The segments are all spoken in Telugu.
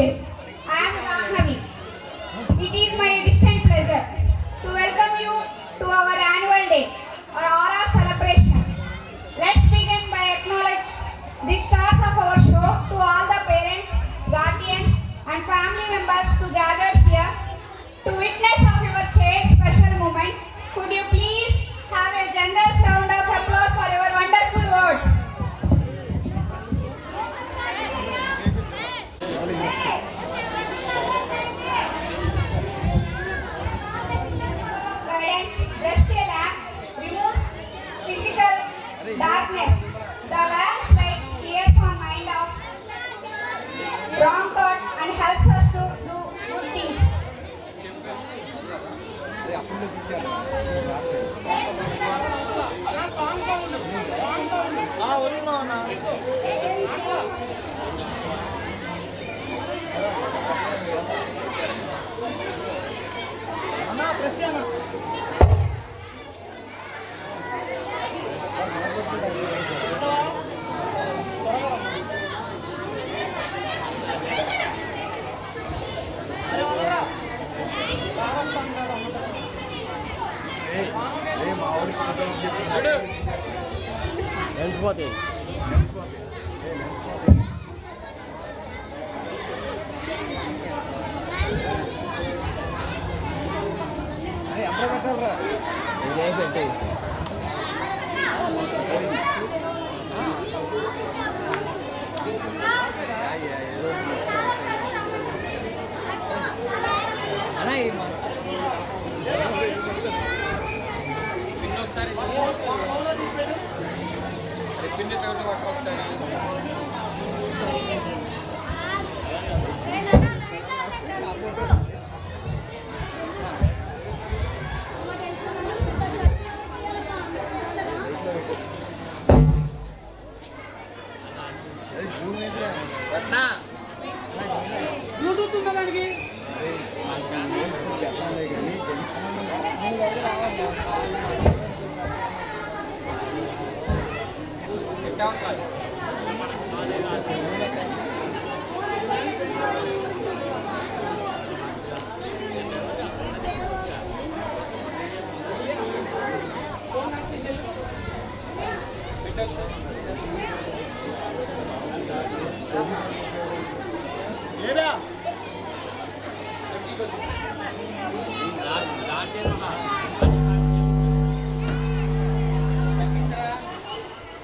Associate. I am Rahnavi. It is my distinct pleasure to welcome you to our annual day, our Aura celebration. Let's begin by acknowledge the stars of our show to all the parents, guardians and family members to gather here to witness of your child's special moment. Could you please have a generous round of applause for your wonderful words? Guidance, just a lamp removes physical darkness. The lamp's light clears our mind of wrong thought and helps us to do good things.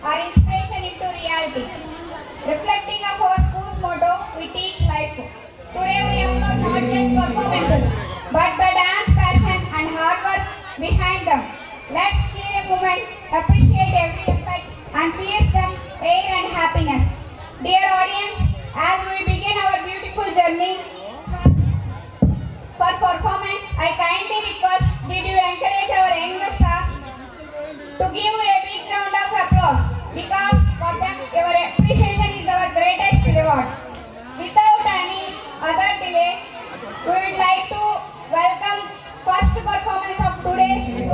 Our inspiration into reality. Reflecting of our school's motto, we teach life. Today we upload not just performances, but the dance passion and hard work behind them. Let's cheer a moment, appreciate every effort, and feel some air and happiness. Dear audience, as we begin our beautiful journey for performance, I kindly request did you encourage our younger staff to give a big round of applause, because for them your appreciation is our greatest reward. Without any other delay, we would like to welcome first performance of today.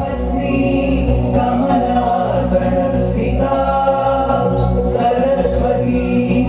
Saraswati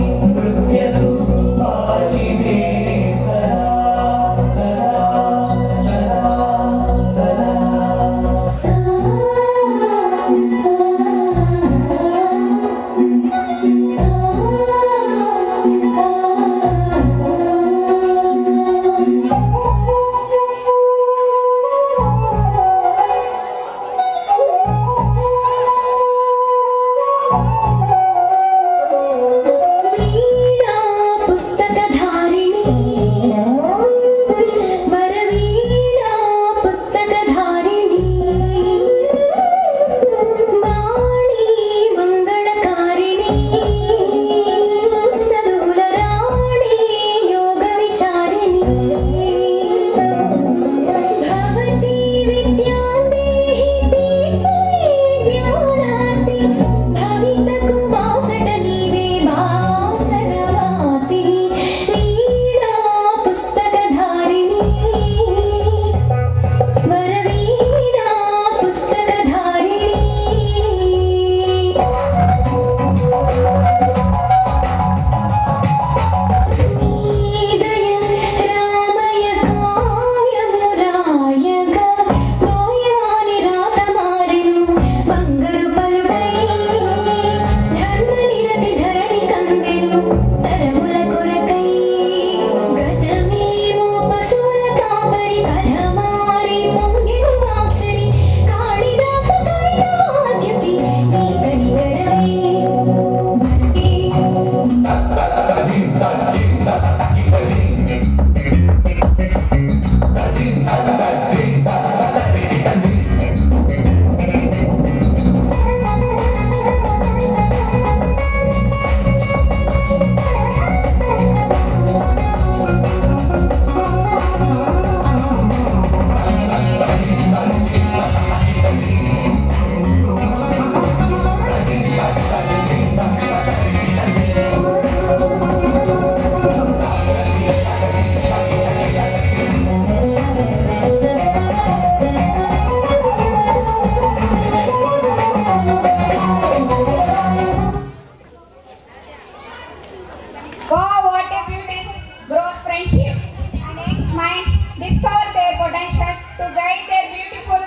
to guide their beautiful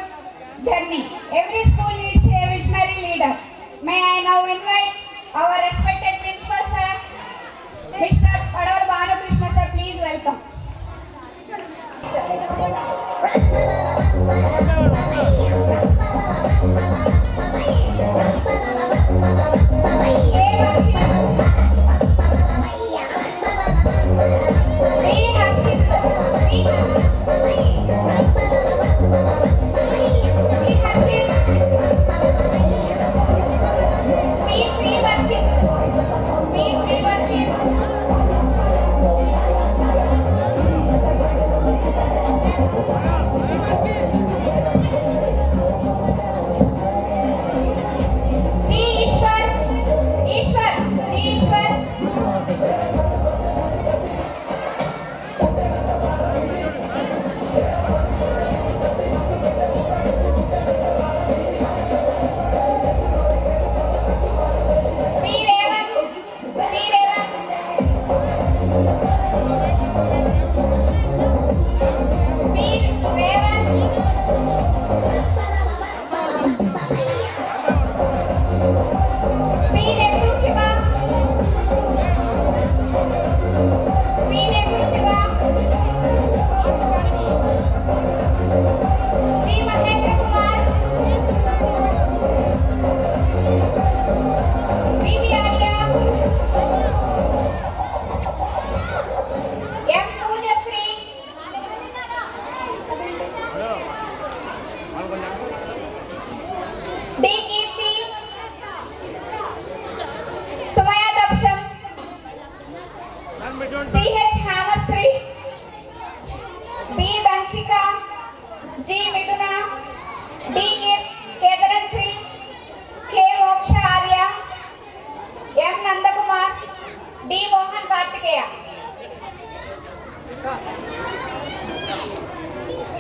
journey. Every school needs a visionary leader. May I now invite our respected principal sir, Mr. Padaval Balakrishna sir, please welcome.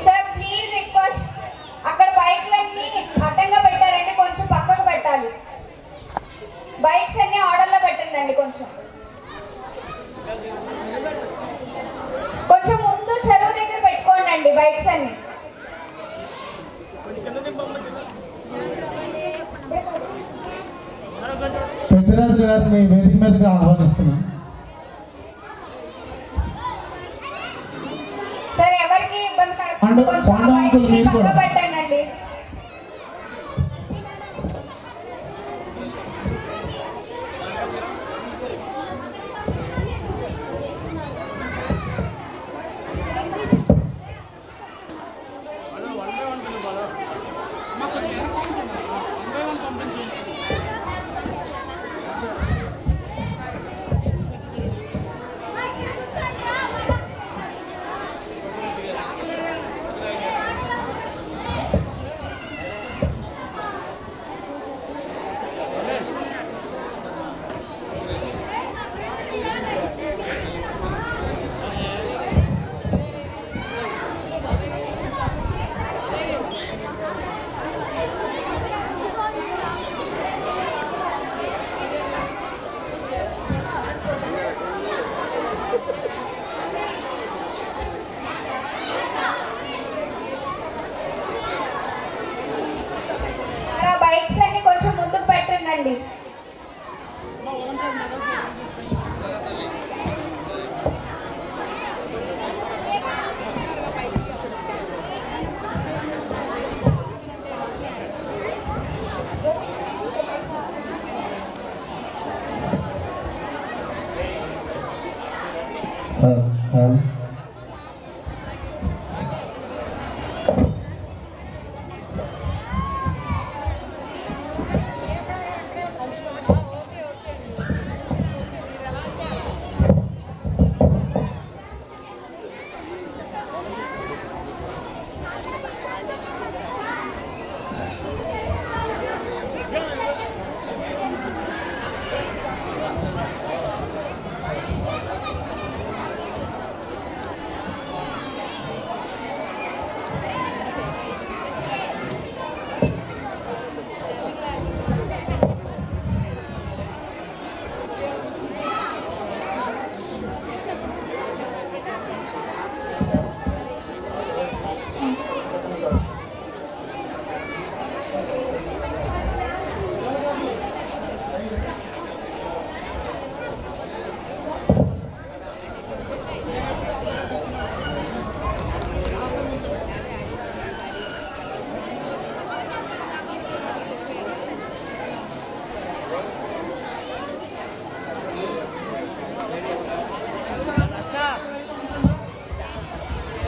Sir please request, అక్కడ బైక్లన్నీ అడ్డంగా పెట్టారండి, కొంచెం పక్కకు పెట్టాలి. బైక్స్ అన్ని ఆర్డర్లో పెట్టండి. కొంచెం ముందు చెరువు దగ్గర పెట్టుకోండి బైక్స్ అన్ని. పెద్దరాజు గారిని వేదిక మీదగా ఆహ్వానిస్తున్నాను. సరే, ఎవరికి ఇబ్బంది పెట్టండి.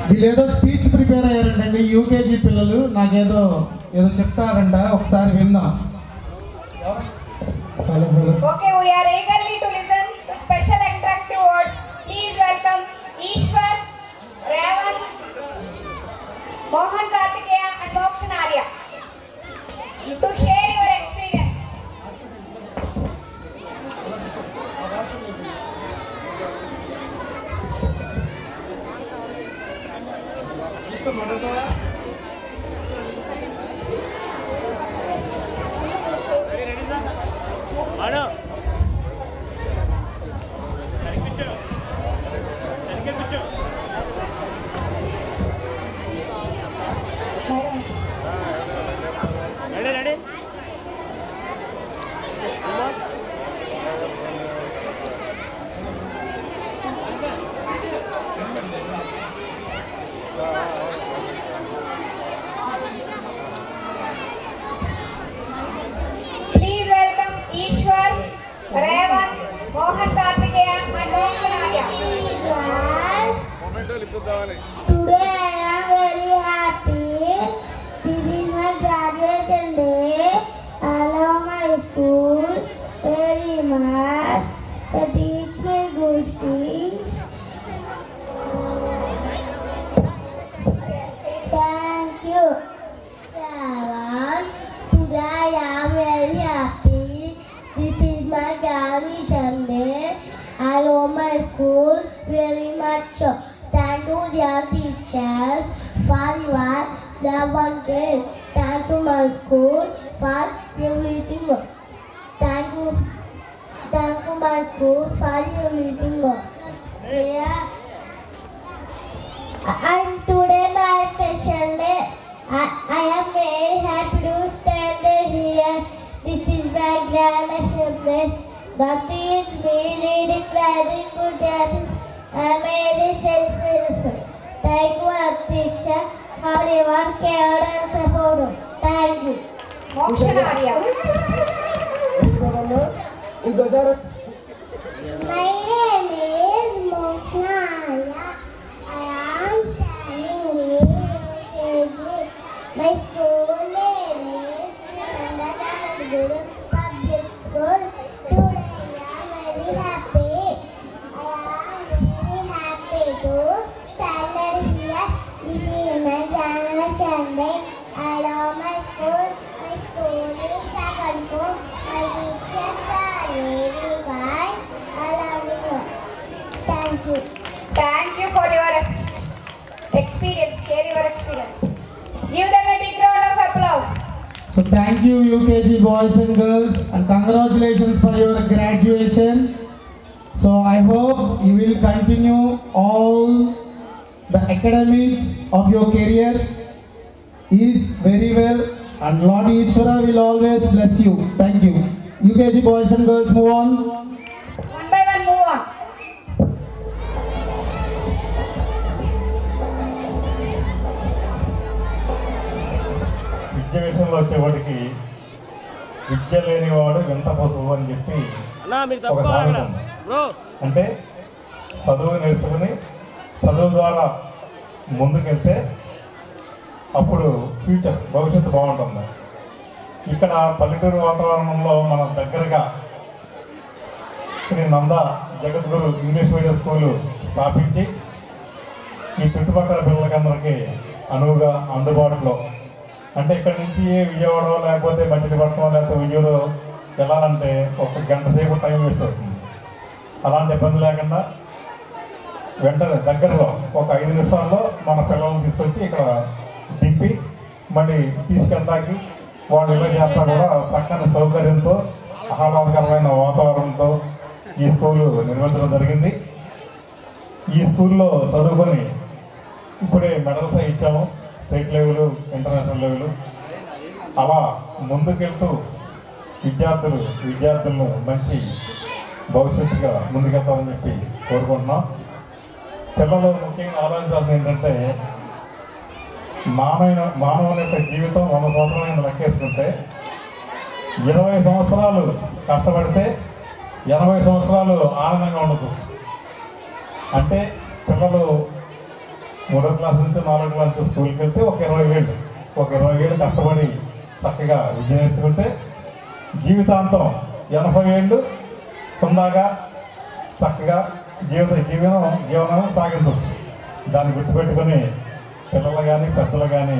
వీళ్ళు ఏదో స్పీచ్ ప్రిపేర్ అయ్యారంటండి యూకేజీ పిల్లలు. నాకేదో ఏదో చెప్తారంట, ఒకసారి విందాం. Hello hello. Okay, we are eagerly to listen to special interactive words. Please welcome Ishwar, Ravan, Mohan Kartikeya and Mokshan Arya to share your experience. Please welcome Ishwar, Ravan, Mohan Kartikeya and Mokshan Arya. Today I am very happy. This is my graduation day. I love my school very much. They teach me good things. Thank you. Ravan. Today I am very happy. This is my graduation day. I love my school very much. Thank you, dear teachers, for your love and care. Thank you, my school, for everything. Thank you, my school, for everything. Yeah. And today my special day. I am very happy to stand here. This is my graduation day. God is me leading, writing good habits. I am very self-reliant. Thank you, our teacher, for your care and support. Thank you. Mokshan Arya. My name is Mokshan Arya. I am standing in UKG. My school name is Nandaguru Public School. Today I am very happy. I am very happy to stand here. This is my graduation day. I love my school. My school is second home. My teachers are very kind. I love you. Thank you. Thank you for your experience. Share your experience. Give them a big round of applause. So thank you UKG boys and girls, and congratulations for your graduation. So I hope you will continue all the academics of your career is very well, and Lord Ishvara will always bless you. Thank you. UKG boys and girls, move on. One by one, move on. విద్య విషయంలో వచ్చేవాడికి విద్య లేనివాడు వింత పశువు అని చెప్పి ఒక సామెత ఉంది. అంటే చదువు నేర్చుకుని చదువు ద్వారా ముందుకెళ్తే అప్పుడు ఫ్యూచర్ భవిష్యత్తు బాగుంటుంది. ఇక్కడ పల్లెటూరు వాతావరణంలో మనం దగ్గరగా శ్రీ నంద జగద్గురు ఇంగ్లీష్ మీడియం స్కూలు స్థాపించి ఈ చుట్టుపక్కల పిల్లలకందరికీ అనువుగా అందుబాటులో, అంటే ఇక్కడ నుంచి విజయవాడ లేకపోతే మచిలీపట్నం లేకపోతే విజయవాడ వెళ్ళాలంటే ఒక గంట సేపు టైం వేస్ట్ అవుతుంది. అలాంటి ఇబ్బంది లేకుండా వెంటనే దగ్గరలో ఒక 5 నిమిషాల్లో మన పిల్లల్ని తీసుకొచ్చి ఇక్కడ దింపి మళ్ళీ తీసుకెళ్ళడానికి వాళ్ళు ఇలా చేస్తా కూడా చక్కని సౌకర్యంతో ఆహ్లాదకరమైన వాతావరణంతో ఈ స్కూలు నిర్మించడం జరిగింది. ఈ స్కూల్లో చదువుకొని ఇప్పుడే మెడల్స్ ఇచ్చాము, స్టేట్ లెవెల్, ఇంటర్నేషనల్ లెవెల్. అలా ముందుకెళ్తూ విద్యార్థులను మంచి భవిష్యత్తుగా ముందుకెళ్తామని చెప్పి కోరుకుంటున్నాం. పిల్లలు ముఖ్యంగా ఆలోచించాల్సింది ఏంటంటే మానవుని యొక్క జీవితం 100 సంవత్సరాలు లెక్కేసుకుంటే 20 సంవత్సరాలు కష్టపడితే 80 సంవత్సరాలు ఆనందంగా ఉండదు. అంటే పిల్లలు 3వ క్లాస్ నుంచి 4వ క్లాస్ స్కూల్కి వెళ్తే ఒక 20 ఏళ్ళు కష్టపడి చక్కగా విద్య నేర్చుకుంటే జీవితాంతం 80 ఏళ్ళు ఉన్నాగా చక్కగా జీవనం సాగించవచ్చు. దాన్ని గుర్తుపెట్టుకొని పిల్లలు కానీ పెద్దలు కానీ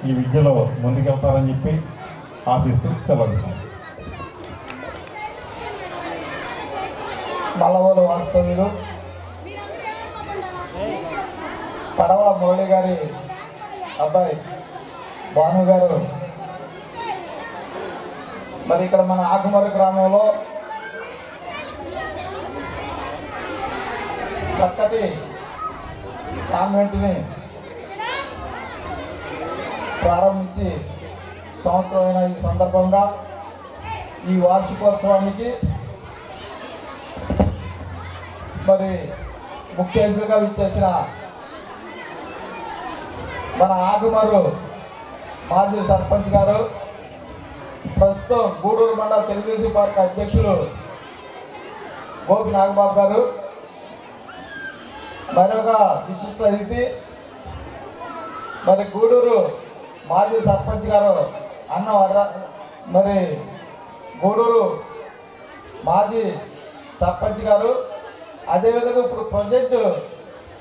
ఈ విద్యలో ముందుకెళ్తారని చెప్పి ఆశిస్తూ సెలవుస్తాను. మల్లవోలు వాస్తవ్యులు పడవల మురళి గారి అబ్బాయి భాను గారు మరి ఇక్కడ మన ఆకుమర్రి గ్రామంలో చక్కటి కాన్వెంట్ని ప్రారంభించి సంవత్సరమైన ఈ సందర్భంగా ఈ వార్షికోత్సవానికి మరి ముఖ్య అతిథిగా విచ్చేసిన మన ఆకుమర్రు మాజీ సర్పంచ్ గారు, ప్రస్తుతం గూడూరు మండల తెలుగుదేశం పార్టీ అధ్యక్షులు గోపి నాగబాబు గారు, మరొక విశిష్ట అతిథి మరి గూడూరు మాజీ సర్పంచ్ గారు మరి గూడూరు మాజీ సర్పంచ్ గారు, అదేవిధంగా ఇప్పుడు ప్రజెంట్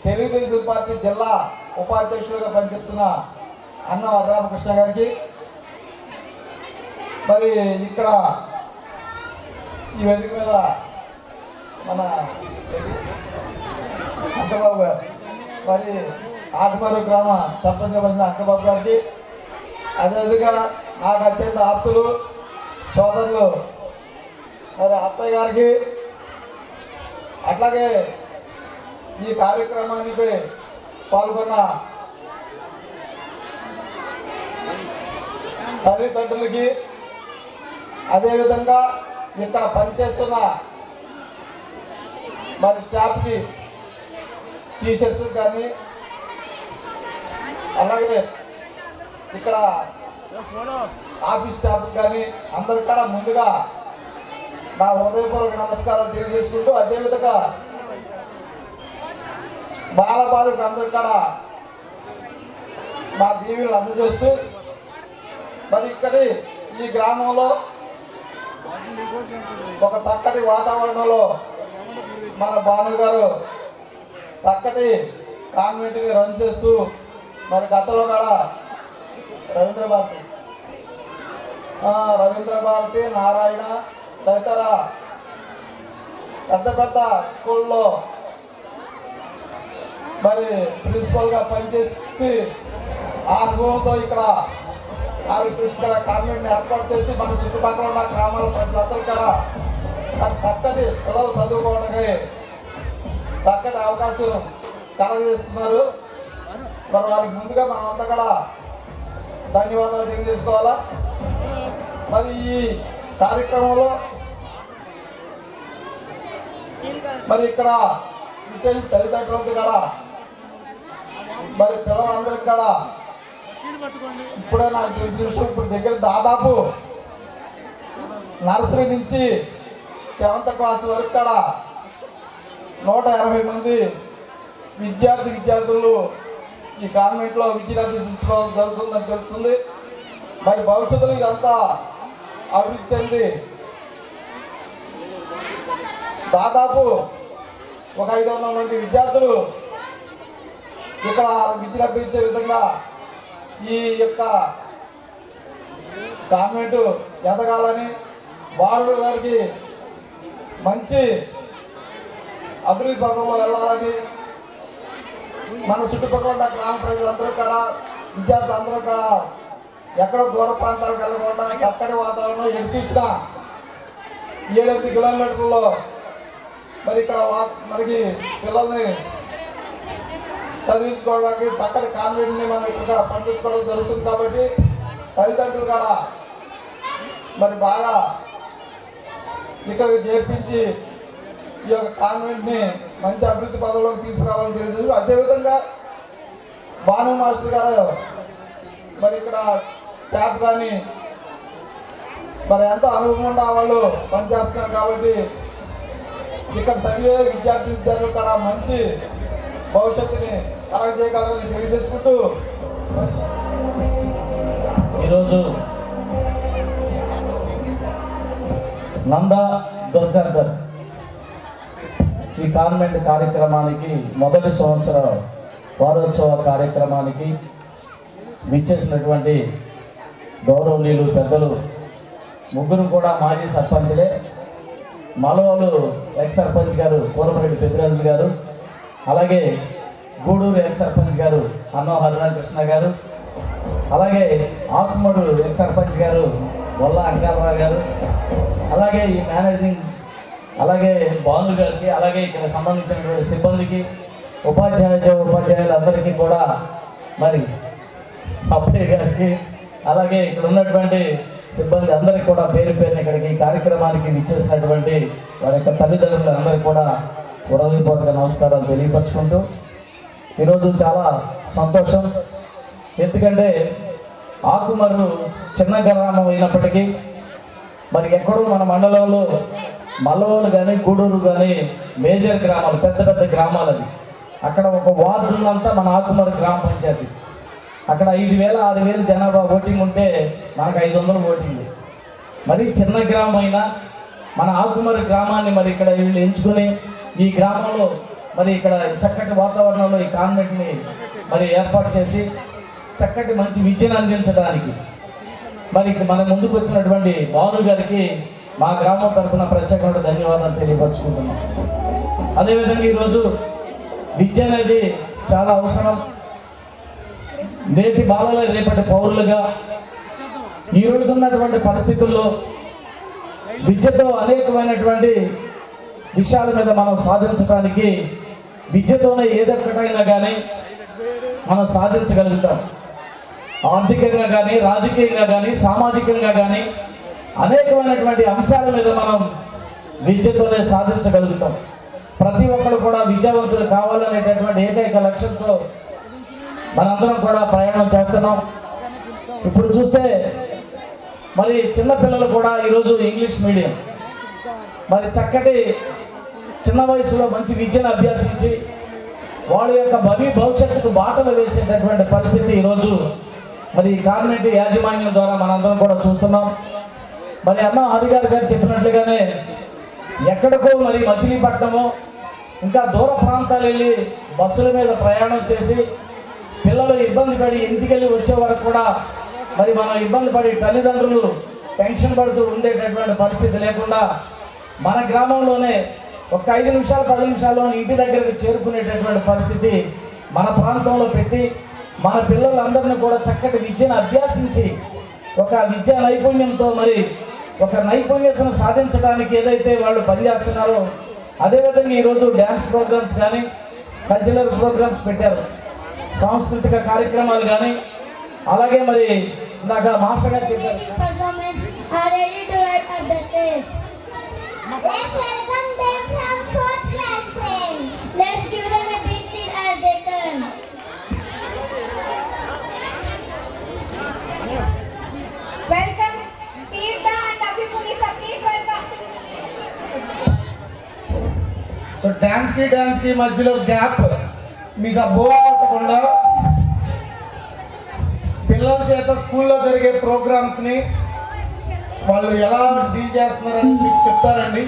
తెలుగుదేశం పార్టీ జిల్లా ఉపాధ్యక్షులుగా పనిచేస్తున్న అన్న వరరామకృష్ణ గారికి, మరి ఇక్కడ ఈ వేదిక మీద మన అంకబాబు గారు, మరి ఆకుమర్రు గ్రామ సర్పంచ్గా పనిచిన అంకబాబు గారికి, అదేవిధంగా నాకు అత్యంత ఆప్తులు సోదరులు మరి అప్పయ్య గారికి, అట్లాగే ఈ కార్యక్రమానికి పాల్గొన్న తల్లిదండ్రులకి, అదేవిధంగా ఇక్కడ పనిచేస్తున్న మరి స్టాఫ్కి, టీచర్స్ కానీ, అలాగే ఇక్కడ ఆఫీస్ స్టాఫ్ కానీ అందరి కూడా ముందుగా నా హృదయపూర్వక నమస్కారాలు తెలియజేసుకుంటూ, అదేవిధంగా బాలబాలికలు అందరి కూడా మా దీవెనలు అందజేస్తూ మరి ఇక్కడి ఈ గ్రామంలో ఒక చక్కటి వాతావరణంలో మన భాను గారు చక్కటి కాన్వెంట్ని రన్ చేస్తూ మరి గతంలో కూడా రవీంద్ర భారతి నారాయణ తదితర పెద్ద పెద్ద స్కూల్లో మరి ప్రిన్సిపల్గా పనిచేసి ఆ అనుభవంతో ఇక్కడ కాన్వెంట్ని ఏర్పాటు చేసి మన చుట్టుపక్కల ఉన్న గ్రామాల ప్రజలందరూ కూడా మరి చక్కటి పిల్లలు చదువుకోవడానికి చక్కటి అవకాశం కలగజేస్తున్నారు. మరి వారికి ముందుగా మనం అంతా కూడా ధన్యవాదాలు తెలియజేసుకోవాలా. మరి ఈ కార్యక్రమంలో మరి ఇక్కడ ఇచ్చేసి తల్లిదండ్రులంతా కూడా మరి పిల్లలందరికీ కూడా ఇప్పుడే నాకు తెలిసిన విషయం, ఇప్పుడు దగ్గర దాదాపు నర్సరీ నుంచి 7th క్లాస్ వరకు కూడా 180 మంది విద్యార్థులు ఈ కాన్వెంట్లో విద్యను అభ్యసించుకోవడం జరుగుతుందని తెలుస్తుంది. మరి భవిష్యత్తులో ఇదంతా అభివృద్ధి చెంది దాదాపు ఒక 500 మంది విద్యార్థులు ఇక్కడ విద్యను అభ్యసించే విధంగా ఈ యొక్క కాన్వెంట్ ఎదగాలని, బాలుడు గారికి మంచి అభివృద్ధి పథంలో వెళ్ళాలని, మన చుట్టుపక్కల ఉన్న గ్రామ ప్రజలందరూ కూడా విద్యార్థులందరూ కూడా ఎక్కడో దూర ప్రాంతాలకు వెళ్ళకుండా చక్కటి వాతావరణం ఎటు చూసినా 7-8 కిలోమీటర్లలో మరి ఇక్కడ మనకి పిల్లల్ని చదివించుకోవడానికి చక్కటి కాన్వెంట్ని మనం ఇక్కడ పంపించుకోవడం జరుగుతుంది. కాబట్టి తల్లిదండ్రులు కూడా మరి బాగా ఇక్కడికి చేర్పించి ఈ యొక్క కాన్వెంట్ని మంచి అభివృద్ధి పదవులోకి తీసుకురావాలని తెలియజేసి, అదేవిధంగా భాను మాస్టర్ గారు మరి ఇక్కడ స్టాఫ్ కానీ మరి ఎంతో అనుభవం ఉన్న వాళ్ళు పనిచేస్తున్నారు. కాబట్టి ఇక్కడ చదివే విద్యార్థులు కూడా మంచి భవిష్యత్తుని కలగజేయగలరని తెలియజేసుకుంటూ ఈరోజు నందా దుర్గాధర్ ఈ కాన్వెంట్ కార్యక్రమానికి మొదటి సంవత్సర వారోత్సవ కార్యక్రమానికి విచ్చేసినటువంటి గౌరవనీయులు పెద్దలు ముగ్గురు కూడా మాజీ సర్పంచ్లే. మలవలు ఎక్స్ సర్పంచ్ గారు కూరమరెడ్డి పెద్దిరాజులు గారు, అలాగే గూడూరు ఎక్స్ సర్పంచ్ గారు అన్నో హరిరామకృష్ణ గారు, అలాగే ఆకుమడు ఎక్స్ సర్పంచ్ గారు వల్ల అంకాలరావు గారు, అలాగే ఈ మేనేజింగ్ అలాగే బాలు గారికి, అలాగే ఇక్కడ సంబంధించినటువంటి సిబ్బందికి, ఉపాధ్యాయులందరికీ కూడా మరి అప్పయ్య గారికి, అలాగే ఇక్కడ ఉన్నటువంటి సిబ్బంది అందరికీ కూడా పేరు పేరున ఇక్కడికి ఈ కార్యక్రమానికి విచ్చేసినటువంటి వారి యొక్క తల్లిదండ్రులందరికీ కూడా హృదయపూర్వక నమస్కారాలు తెలియపరచుకుంటూ ఈరోజు చాలా సంతోషం. ఎందుకంటే ఆకుమర్రు చిన్న గ్రామం అయినప్పటికీ మరి ఎక్కడో మన మండలంలో మల్లవోలు కానీ గూడూరు కానీ మేజర్ గ్రామాలు, పెద్ద పెద్ద గ్రామాలు అవి. అక్కడ ఒక వార్డు ఉన్నంతా మన ఆకుమర్రు గ్రామ పంచాయతీ. అక్కడ 5,000 6,000 జనాభా ఓటింగ్ ఉంటే మనకు 500 ఓటింగ్. మరి చిన్న గ్రామం అయినా మన ఆకుమర్రు గ్రామాన్ని మరి ఇక్కడ వీళ్ళు ఎంచుకొని ఈ గ్రామంలో మరి ఇక్కడ చక్కటి వాతావరణంలో ఈ కాన్వెంట్ని మరి ఏర్పాటు చేసి చక్కటి మంచి విద్యను అందించడానికి మరి మన ముందుకు వచ్చినటువంటి బాలు గారికి మా గ్రామం తరఫున ప్రత్యేకమైన ధన్యవాదాలు తెలియపరుచుకుంటున్నాం. అదేవిధంగా ఈరోజు విద్య అనేది చాలా అవసరం. నేటి బాలలే రేపటి పౌరులుగా ఈ రోజు ఉన్నటువంటి పరిస్థితుల్లో విద్యతో అనేకమైనటువంటి విషయాల మీద మనం సాధించడానికి విద్యతోనే ఏదొక్కటైనా కానీ మనం సాధించగలుగుతాం. ఆర్థికంగా కానీ, రాజకీయంగా కానీ, సామాజికంగా కానీ అనేకమైనటువంటి అంశాల మీద మనం విద్యతోనే సాధించగలుగుతాం. ప్రతి ఒక్కరు కూడా విద్యావంతులు కావాలనేటటువంటి ఏకైక లక్ష్యంతో మనందరం కూడా ప్రయాణం చేస్తున్నాం. ఇప్పుడు చూస్తే మరి చిన్నపిల్లలు కూడా ఈరోజు ఇంగ్లీష్ మీడియం మరి చక్కటి చిన్న వయసులో మంచి విద్యను అభ్యసించి వాళ్ళ యొక్క భవిష్యత్తుకు బాటలు వేసేటటువంటి పరిస్థితి ఈరోజు మరి కాన్వెంట్ యాజమాన్యం ద్వారా మనందరం కూడా చూస్తున్నాం. మరి అన్న హరిగారు గారు చెప్పినట్లుగానే ఎక్కడికో మరి మచిలీపట్నమో ఇంకా దూర ప్రాంతాలు వెళ్ళి బస్సుల మీద ప్రయాణం చేసి పిల్లలు ఇబ్బంది పడి ఇంటికి వెళ్ళి వచ్చే వరకు కూడా మరి మనం ఇబ్బంది పడి తల్లిదండ్రులు టెన్షన్ పడుతూ ఉండేటటువంటి పరిస్థితి లేకుండా మన గ్రామంలోనే ఒక 5 నిమిషాలు 10 నిమిషాల్లో ఇంటి దగ్గరకు చేరుకునేటటువంటి పరిస్థితి మన ప్రాంతంలో పెట్టి మన పిల్లలందరినీ కూడా చక్కటి విద్యను అభ్యసించి ఒక విద్యా నైపుణ్యంతో మరి ఒక నైపుణ్యతను సాధించడానికి ఏదైతే వాళ్ళు పనిచేస్తున్నారో అదేవిధంగా ఈరోజు డ్యాన్స్ ప్రోగ్రామ్స్ కానీ కల్చరల్ ప్రోగ్రామ్స్ పెట్టారు, సాంస్కృతిక కార్యక్రమాలు కానీ, అలాగే మరి ఇందాక మాస్టర్ గారు చెప్పారు. Let's welcome them from 4th class friends. Let's give them a big cheer as they come. Welcome, Tirtha and Abhimunisa. Please welcome. So dance కి మధ్యలో గ్యాప్ మీకు బోర్ కొట్టకుండా పిల్లల చేత స్కూల్లో జరిగే ప్రోగ్రామ్స్ని వాళ్ళు ఎలా డీల్ చేస్తున్నారని మీకు చెప్తారండి.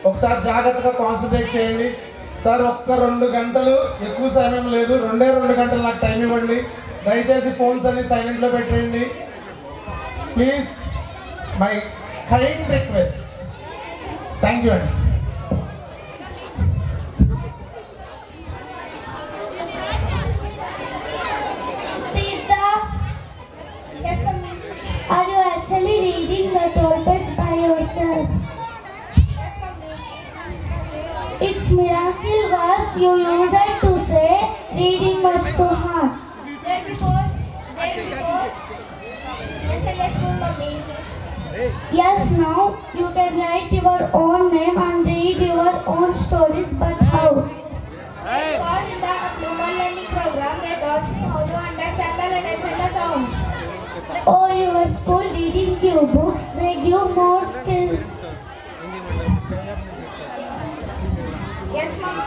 ఒకసారి జాగ్రత్తగా కాన్సన్ట్రేట్ చేయండి. సార్ ఒక్క 2 గంటలు, ఎక్కువ సమయం లేదు, 2 గంటలు నాకు టైం ఇవ్వండి. దయచేసి ఫోన్స్ అన్ని సైలెంట్లో పెట్టేయండి please. My kind request. Thank you అండి. Are you actually reading the 12 page by yourself? It's miracle verse you use it to say reading was too hard. Yes, now you can write your own name and read your own stories, but how? Because in the normal learning program, they taught me how to understand the letters and the sounds. Oh, your school didn't give books, they give more skills. Yes, mom.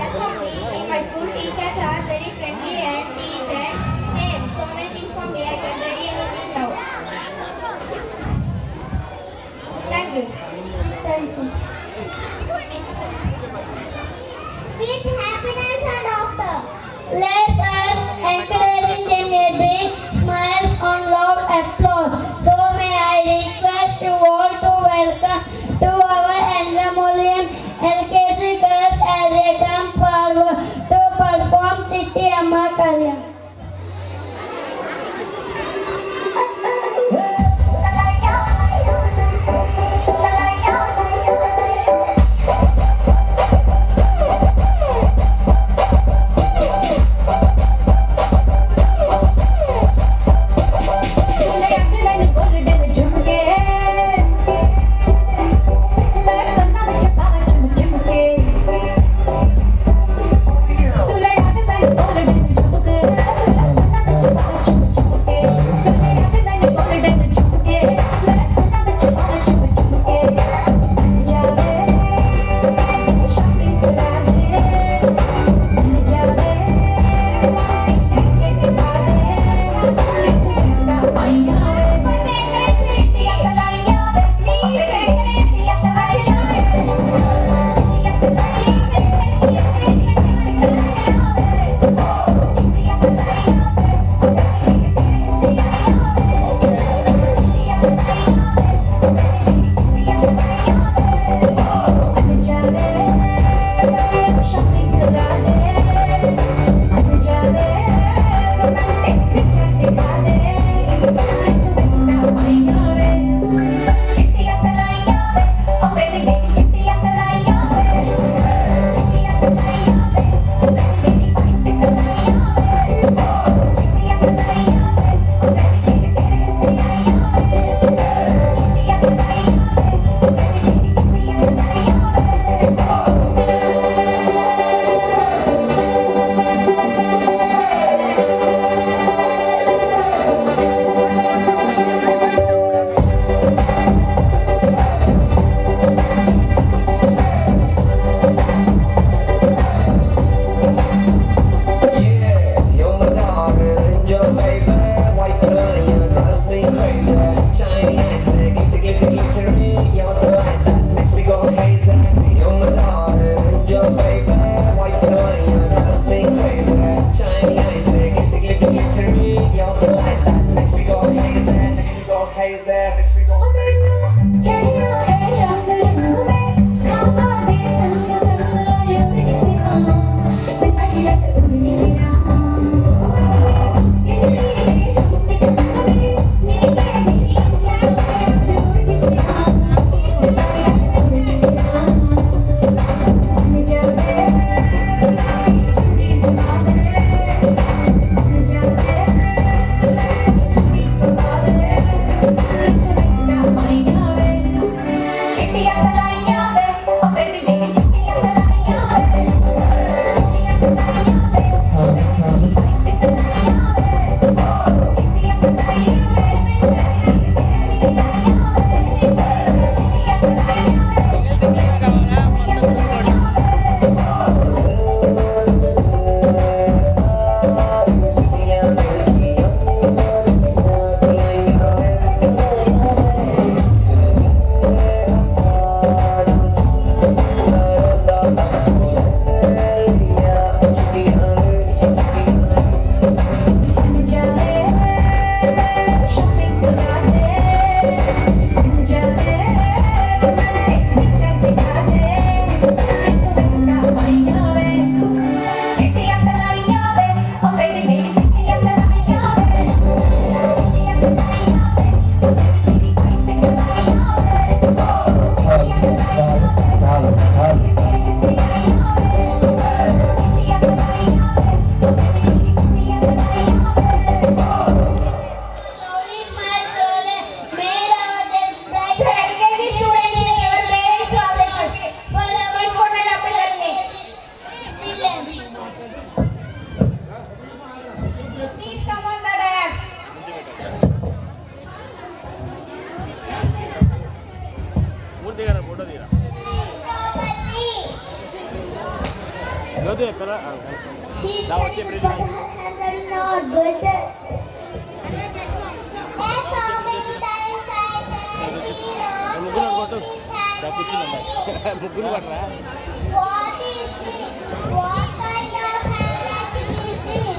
Yes, mommy. In my school, teachers Chitti Amma Kalyan. She's studying but her hands are not good. As so many times I can see what is this? What kind of handwriting is this?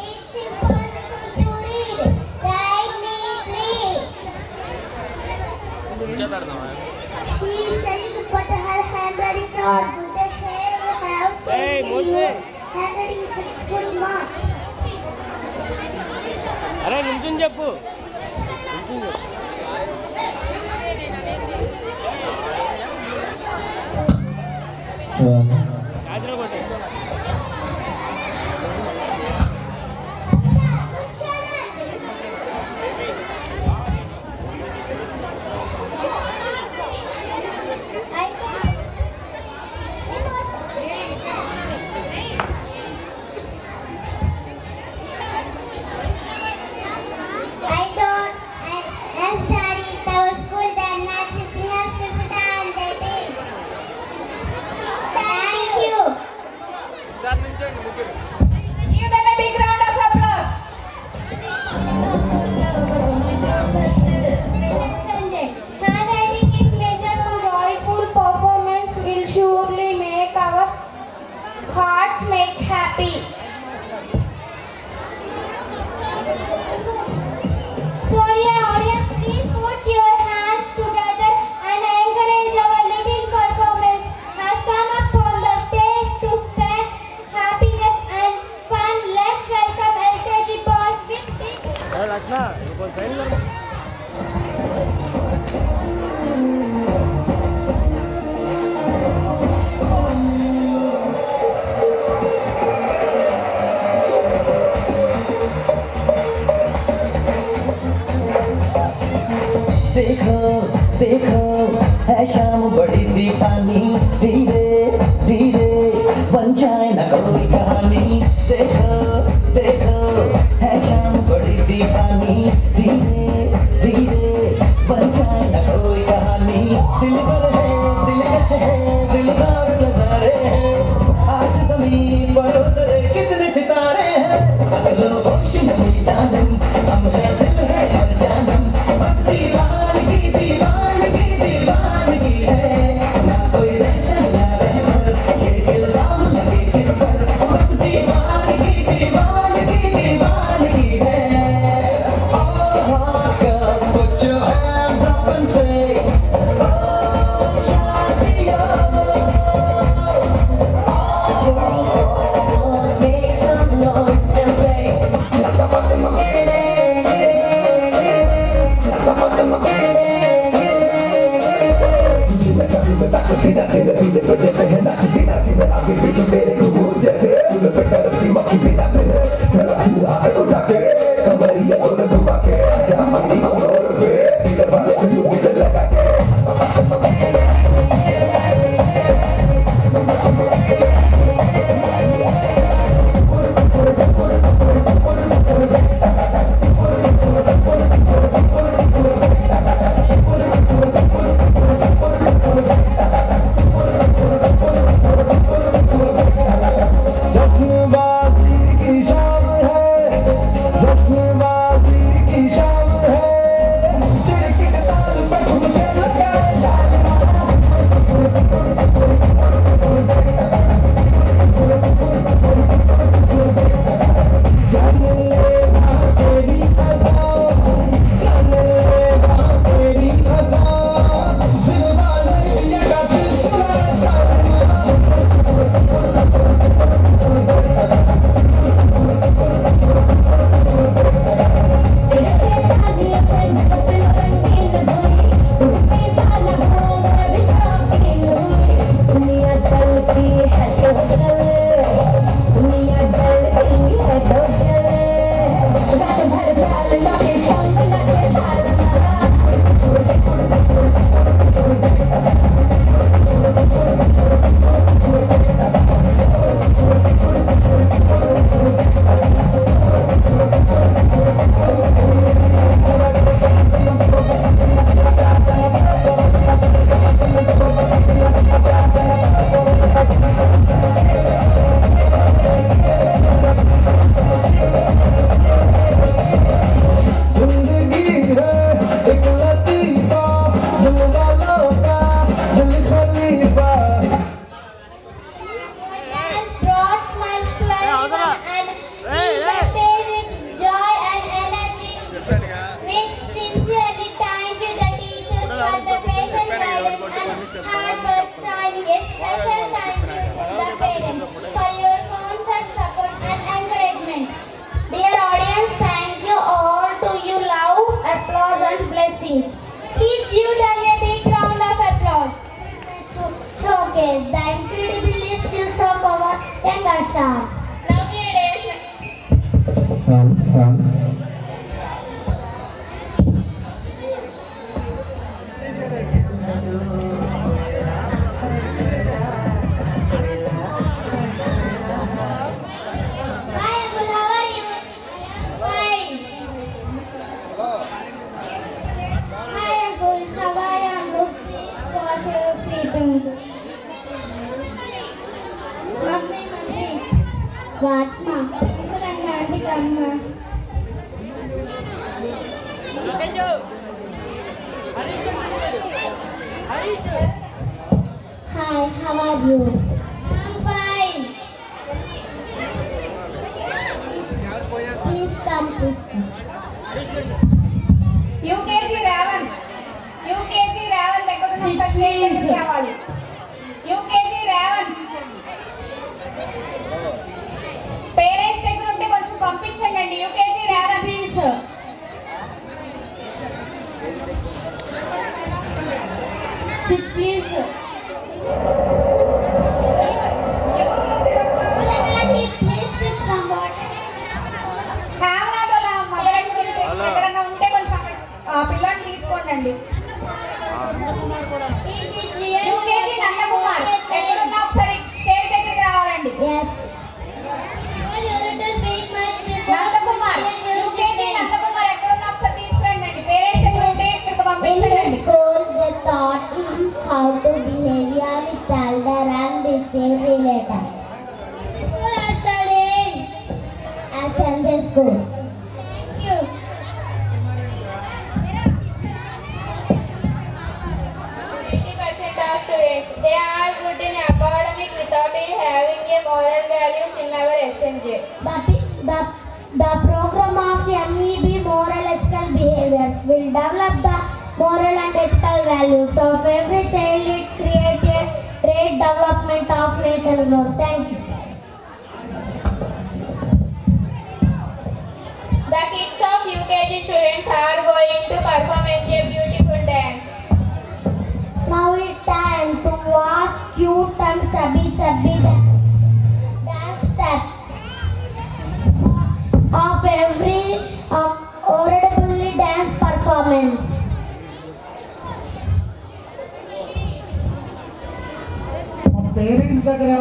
It's impossible to read. Write me, please. She is studying but her handwriting not good. The hair have changed. Handwriting is good. I'm studying our school that not sitting us to sit down and dating. Thank you. Give them a big round of applause. Sanjay, handwriting is measured to joyful performance will surely make our hearts make happy. Sonia, audience, please put your hands together and encourage our little performance has come up on the stage to spread happiness and fun. Let's welcome LKG boys with big देखो देखो है शाम बड़ी दीवानी धीरे धीरे बन जाए ना कोई कहानी देखो देखो है शाम बड़ी दीवानी धीरे धीरे बन जाए ना कोई कहानी दिल पर है दिलकश है दिलदार नजारे हैं आज जमीन पर उतरे कितने सितारे हैं अगलो होश नहीं जानम हम है दिल है हर जानम बस दीवानगी दीवानगी दीवानगी है ना कोई रहता ना रहमत ये इल्जाम लगे किस पर बस दीवानगी दीवानगी दीवानगी है put your hands up and say oh Shadiya make some noise and say जश्नबाजी की शाम है जश्नबाजी की शाम है तेरे की ताल पर मुझे लगा now run. Hi Uncle, how are you? Fine. Hi Uncle, how are you? What are you eating? Mummy. What, Ma? Uncle and Auntie come, Ma. Hi, how are you? I'm fine. Please come, please come. UKG Ravan దగ్గర నుంచి స్టేజ్ దగ్గరికి రావాలి. UKG Ravan పేరెంట్స్ దగ్గర ఉంటే కొంచెం పంపించండి. UKG Ravan please. Sit please. Please sip some water. హ్యావ్నాదోలా మదర్ ఎక్కడన్నా ఉంటే కొంచెం పిల్లల్ని తీసుకోండి. UKG నందకుమార్ ఎక్కడున్నా ఒకసారి స్టేజ్ దగ్గరికి రావాలండి. Yes. నందకుమార్ UKG నందకుమార్ ఎక్కడున్నా ఒకసారి తీసుకురండి. పేరెంట్స్ దగ్గర ఉంటే ఇక్కడికి In పంపించండి. school, they taught him how to behave with elder and receive related. School are studying at Sunday school. Thank you. 80% of students, they are good in academic without having a moral values in our SMJ. The program of MEB Moral Ethical Behaviors will develop the moral and ethical values of every child. It create a great development of nation growth. Thank you. The kids of UKG students are going to perform a beautiful dance. Now it's time to watch cute and chubby dance steps of every audible dance performance. Parents దగ్గర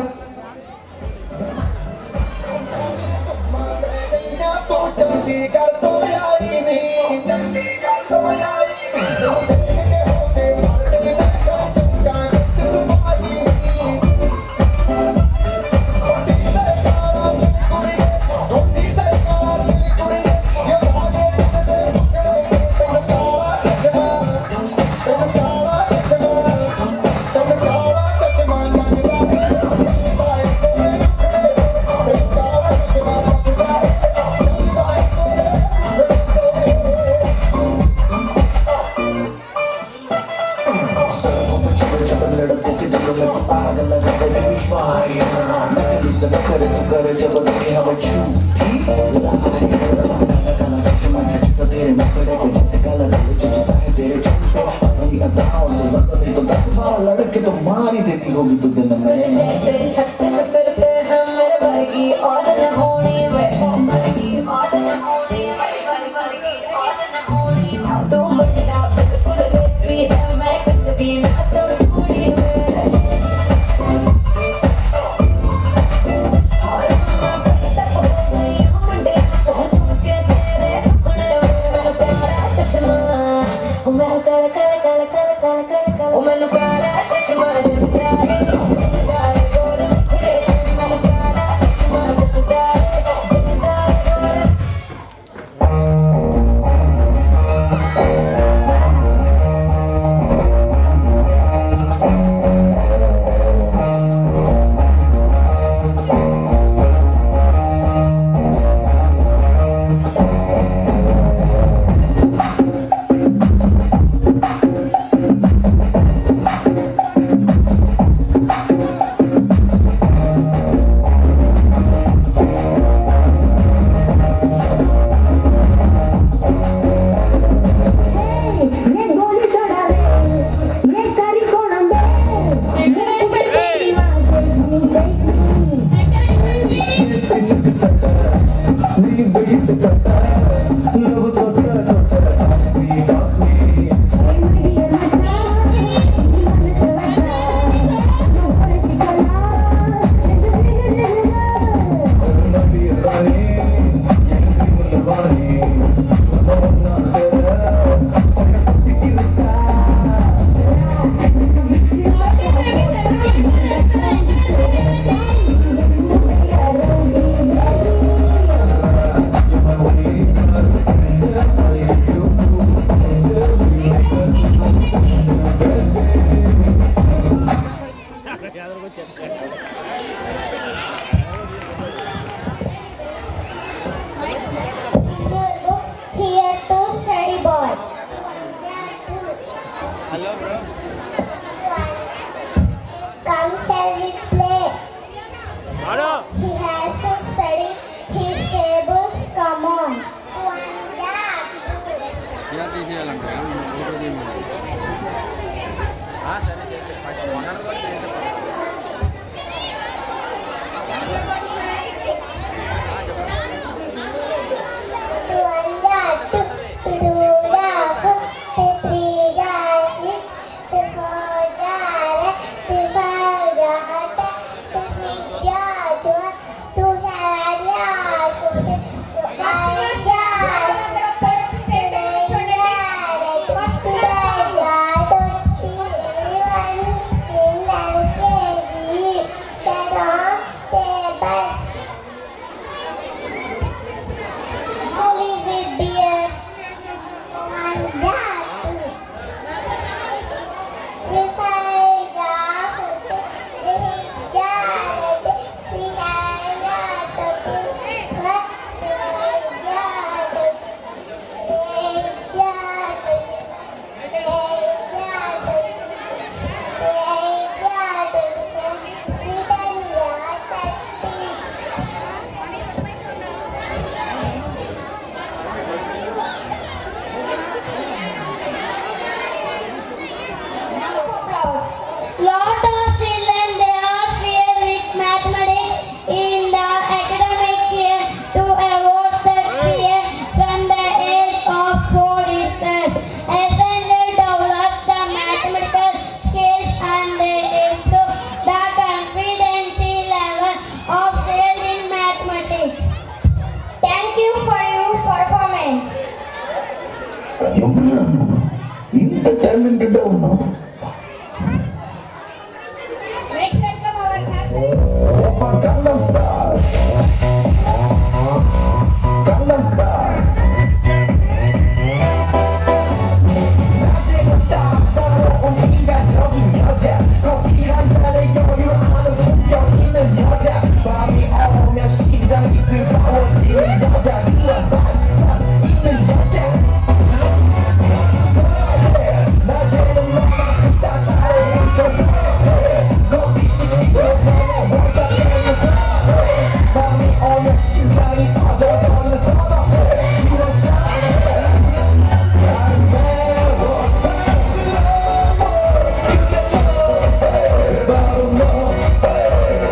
Here to study boy. Come shall we play? He has to study his tables. Come on. Lot of children they are fear with mathematics in the academic year to avoid that fear from the age of 4 itself. As they develop the mathematical skills and they improve the confidence level of child in mathematics. Thank you for your performance. ఇంత టాలెంటెడ్ ఉన్నావు. Let's welcome our class. Gangnam Style. Gangnam Style. 낮에는 따사로운 인간적인 여자 커피한 잔에 여유하는 품격 있는 여자 밤이 오면 심장이 뜨거워지는 여자 그런 반찬 있는 여자 낮에는 너만 따사로운 여자 커피 시키고 전에 원샷 되는 사람 밤이 오면 심장이 터져버리는 사람 이런 사람 아름다워 사랑스러워 그게 너 바로 너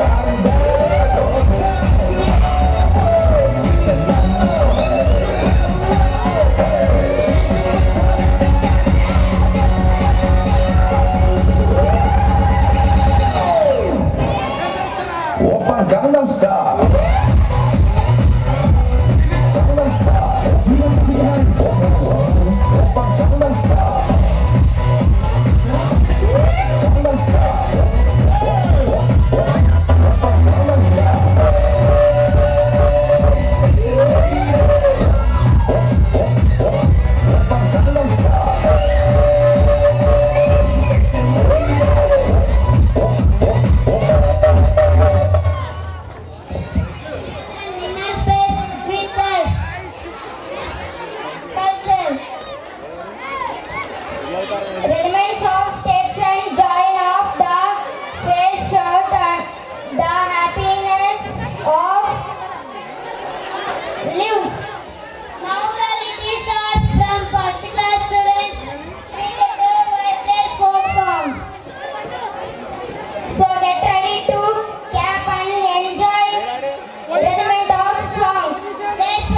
아름다워 사랑스러워 그게 너 오빤 강남 스타일 강남 스타일 오빤 강남 스타일 강남 스타일 오빤 강남 스타일 오빤 강남 스타일 Inner space with us. Culture. Rudiments of steps and joy of the face shirt and the happiness of lives. Now the little stars from first class students created with their folk songs. So get ready to clap and enjoy rhythm of songs. Let's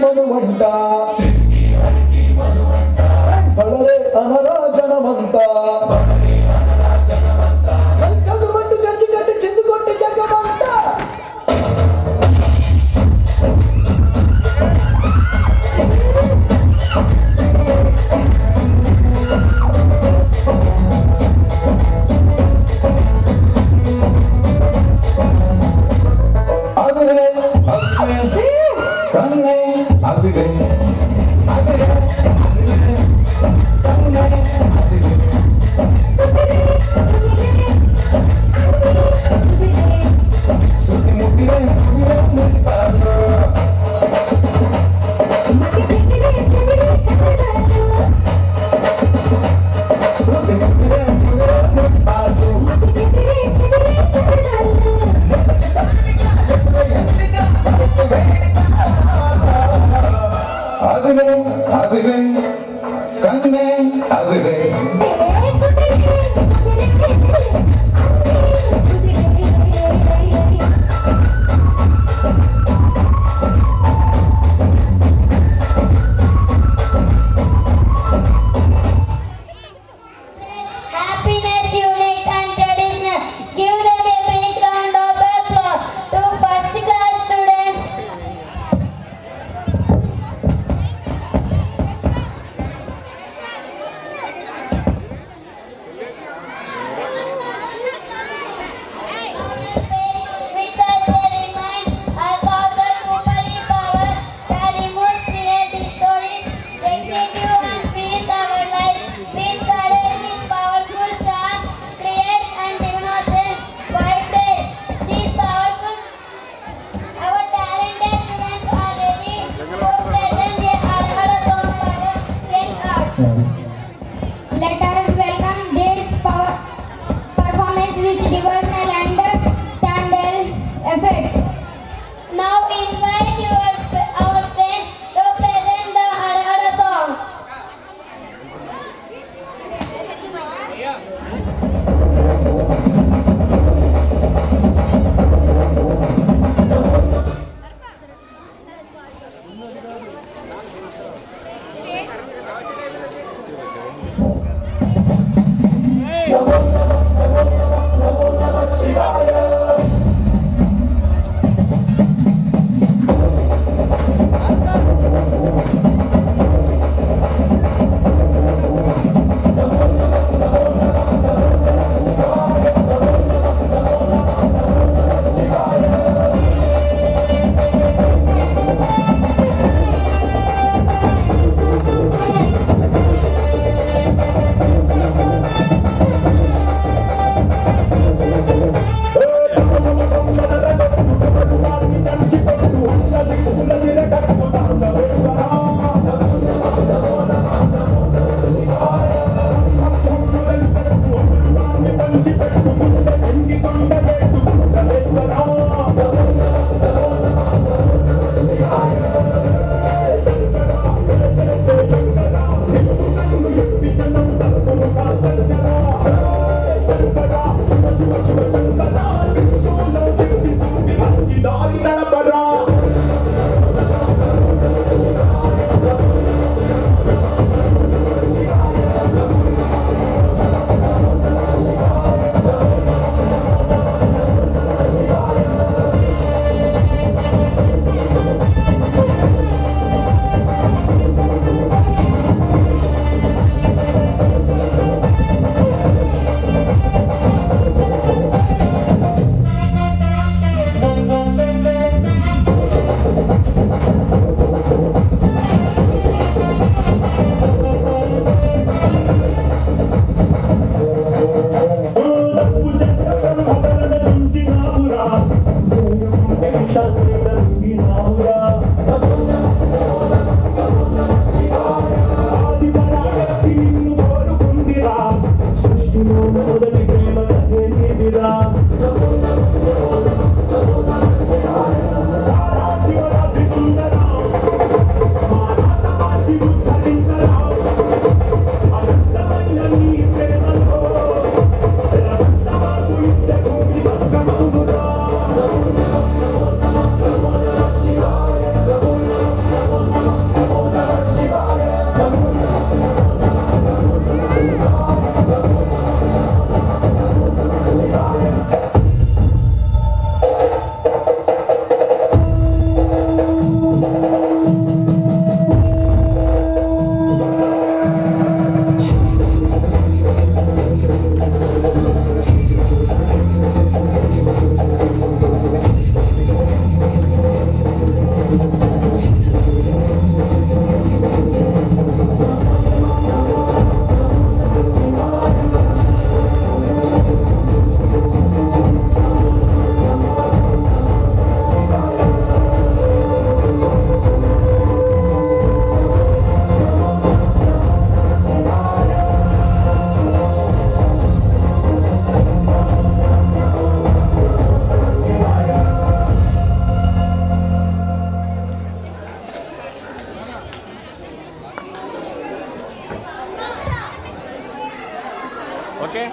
మనువంట బలరే అనరా జనమంతా కల్కలు మంటు గచ్చి గట్టి చిందుకొట్టి జగమంత Let us welcome this performance with devotional and candle effect. Now invite our friends to present the Hara Hara song.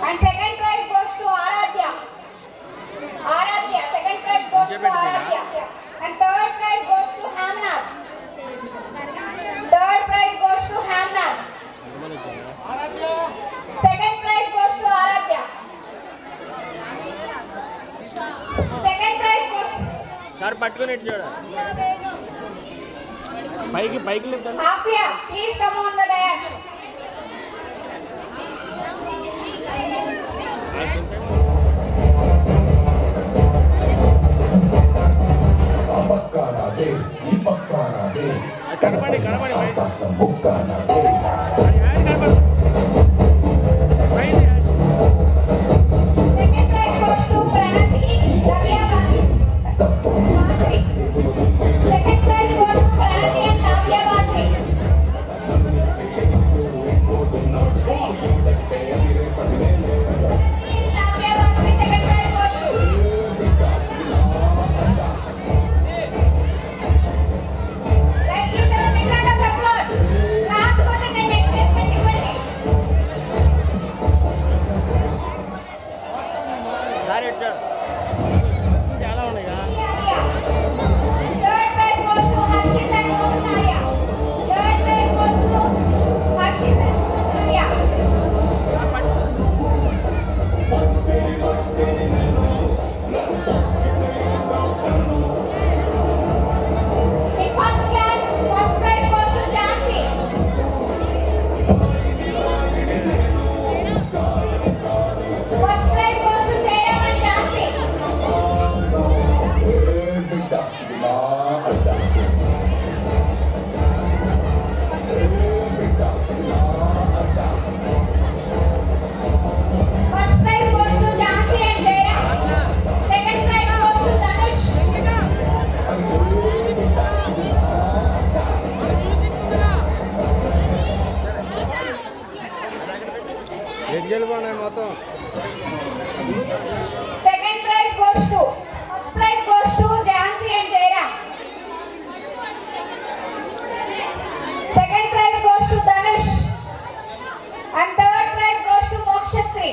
And second prize goes to Aradhya. Aradhya. Second prize goes to Aradhya. And third prize goes to Hamnath. Third prize goes to Hamnath. Second prize goes to Aradhya. Second prize goes to Afia. Please come on the dais. Second prize goes to Pranati Lavya Basri. Second prize goes to Pranati and Lavya Basri. Lavya Basri, second prize goes to. Let's give them a big round of applause. Claps for the next 2020. Third prize goes to Harshit and Moshnaya. Third prize goes to Harshit and Moshnaya. In first class, first prize goes to Jhansi. First prize goes to Jairam and Jhansi. First prize goes to Jhansi and Jairam. Second prize goes to Dhanush. Second prize goes to. First prize goes to Jhansi and Jairam. Second prize goes to Dhanush. And third prize goes to Mokshasri.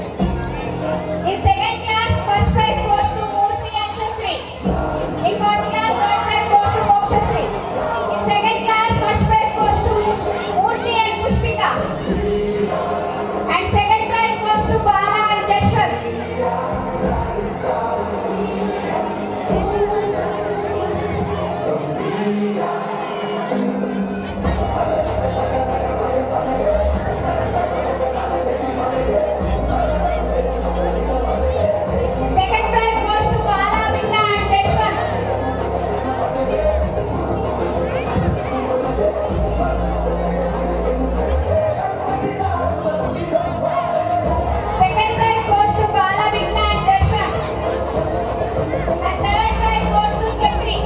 In second class, first prize goes to Murthy and Shasri. In first class, third prize goes to Mokshasri. In second class, first prize goes to Murthy and Pushpika. And second prize goes to Bala and Jashwant. Second prize goes to Bala, Vinna and Jashwant. Second prize goes to Bala, Vinna and Jashwant. And third prize goes to Chakri.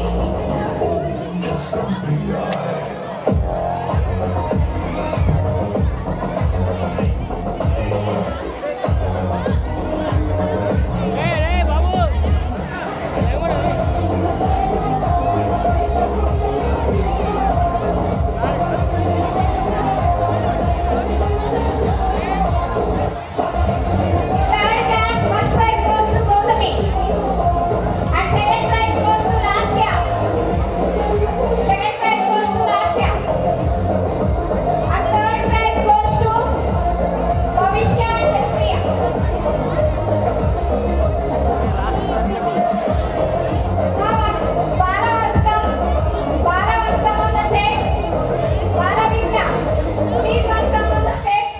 Third class, first prize goes to Gautami. And second prize goes to Lasya. Second prize goes to Lasya. And third prize goes to Bhavishya and Sastriya. Bala wants come on the stage. Bala Vinna, please wants come on the stage.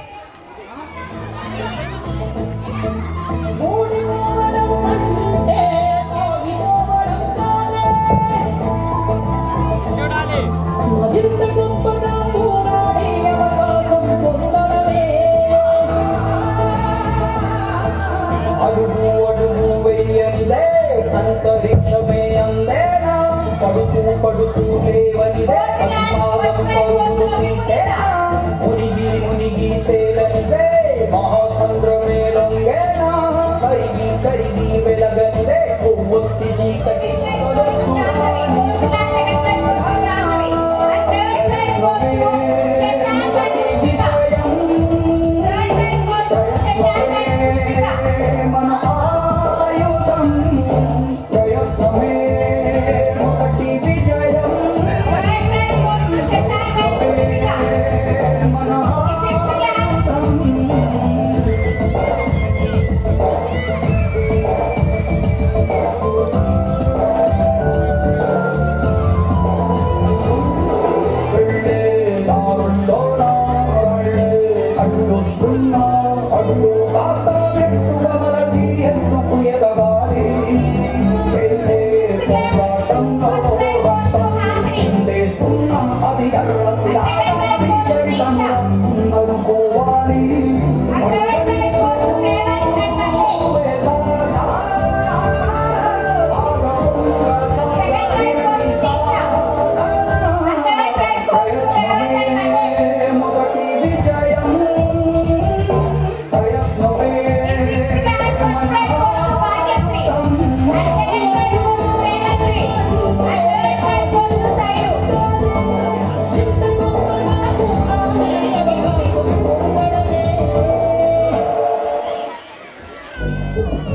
అడుగు అడుగు వేయనిదే అంతరిక్షమే అందేనా పడుతూ పడుతూ లేవనిదే అభిమానం పరుగు తీసేనా మునిగి మునిగి తేలనిదే మహాసంద్రమే లొంగేనా కరిగి కరిగి వెలగనిదే కొవ్వొత్తి చీకటి Second prize goes to Jhanvi. Second prize goes to Jhanvi. And third prize goes to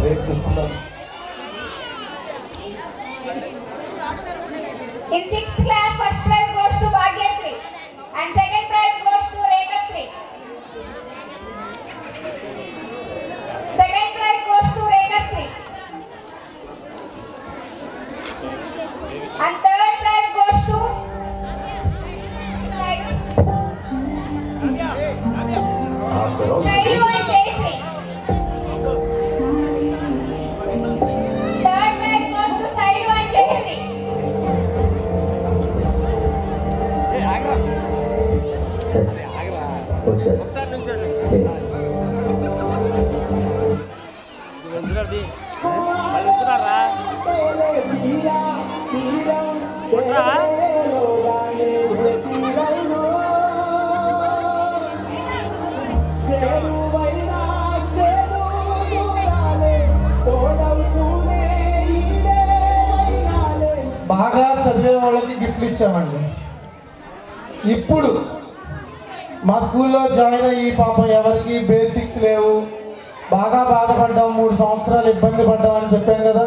రేపు చూస్తున్నాం. In 6th class, first prize goes to Bhagyasri and second prize goes to Rekasri. Second prize goes to Rekasri and third prize goes to Shailu and Jayasri. Third prize goes to Shailu and Jayasri. బాగా చదివే వాళ్ళకి గిఫ్ట్లు ఇచ్చామండి. ఇప్పుడు మా స్కూల్లో జాయిన్ అయ్యి పాపం ఎవరికి బేసిక్స్ లేవు, బాగా బాధపడ్డాం, 3 సంవత్సరాలు ఇబ్బంది పడ్డాం అని చెప్పాం కదా.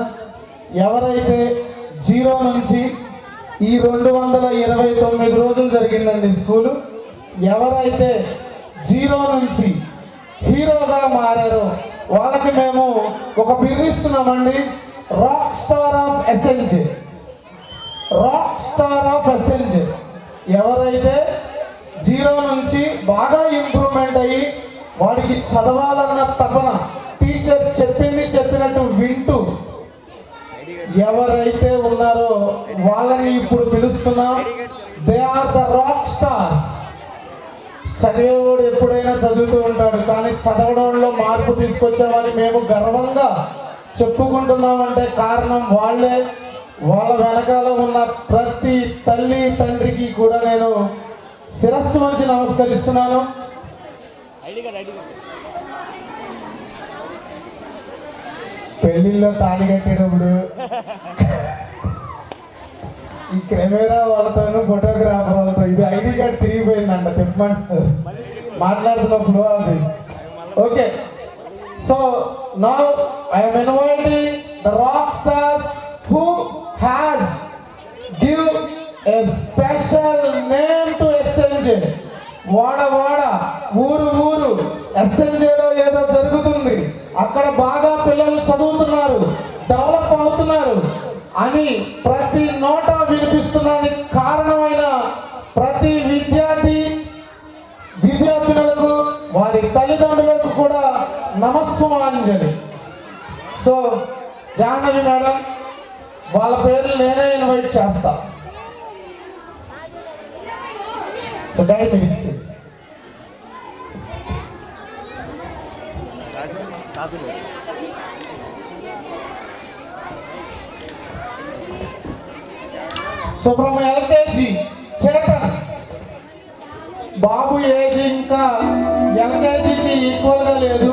ఎవరైతే 0 నుంచి ఈ 229 రోజులు జరిగిందండి స్కూలు, ఎవరైతే 0 నుంచి హీరోగా మారారో వాళ్ళకి మేము ఒక బిరుదు ఇస్తున్నామండి. Rock star of SLJ. Rock star of SLJ ఎవరైతే 0 నుంచి బాగా ఇంప్రూవ్మెంట్ అయ్యి వాడికి చదవాలన్న తపన, టీచర్ చెప్పినట్టు వింటూ ఎవరైతే ఉన్నారో వాళ్ళని ఇప్పుడు పిలుస్తున్నాం. They are the rock stars. చదివేవాడు ఎప్పుడైనా చదువుతూ ఉంటాడు, కానీ చదవడంలో మార్పు తీసుకొచ్చామని మేము గర్వంగా చెప్పుకుంటున్నామంటే కారణం వాళ్ళే. వాళ్ళ వెనకాల ఉన్న ప్రతి తల్లి తండ్రికి కూడా నేను శిరస్సు వంచి నమస్కరిస్తున్నాను. పెళ్లిలో తాళి కట్టేటప్పుడు ఈ కెమెరా వాళ్ళతో ఫోటోగ్రాఫర్ వాళ్ళతో ఇది ఐడి కార్డ్ తిరిగిపోయిందంట, చెప్పమంటారు మాట్లాడుతున్నప్పుడు. అది okay. So now I'm inviting the rock stars who has give a special name to SLJ. వాడ ఊరు SLJలో ఏదో జరుగుతుంది, అక్కడ బాగా పిల్లలు చదువుతున్నారు, డెవలప్ అవుతున్నారు అని ప్రతి నోట వినిపిస్తున్నానికి కారణమైన ప్రతి విద్యార్థినులకు వారి తల్లిదండ్రులకు కూడా నమస్సుమాంజలి. సో జాహ్నవి మేడం వాళ్ళ పేర్లు నేనే ఇన్వైట్ చేస్తా. సో డైమినిట్స్ సో ఫ్రమ్ ఎల్కేజీ చేతన్. బాబు ఏజ్ ఇంకా ఎల్కేజీకి ఈక్వల్గా లేదు.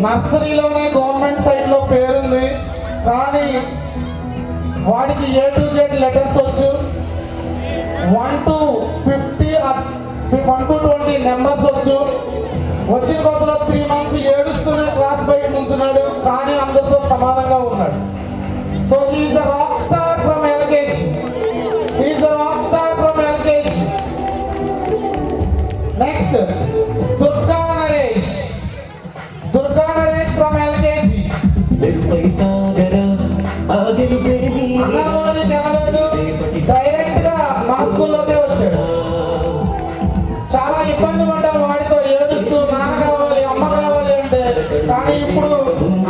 నర్సరీలోనే గవర్నమెంట్ సైట్లో పేరుంది, కానీ వాడికి A to Z లెటర్స్ వచ్చు, 1 to 50 1 to 20 నెంబర్స్ వచ్చు. వచ్చిన కొత్తలో 3 months ఏడుస్తూనే క్లాస్ బయట నుంచున్నాడు, కానీ అందరితో సమానంగా ఉన్నాడు. So he's a rock star from LKG. He's a rock star from LKG. Next Durga Naresh from LKG. అంగన్వాడీకి వెళ్ళలేదు, డైరెక్ట్ గా మా స్కూల్లోనే వచ్చాడు. చాలా ఇబ్బంది పడ్డాం వాడితో, ఏడుస్తూ నాన్న కావాలి అమ్మ కావాలి అంటే, కానీ ఇప్పుడు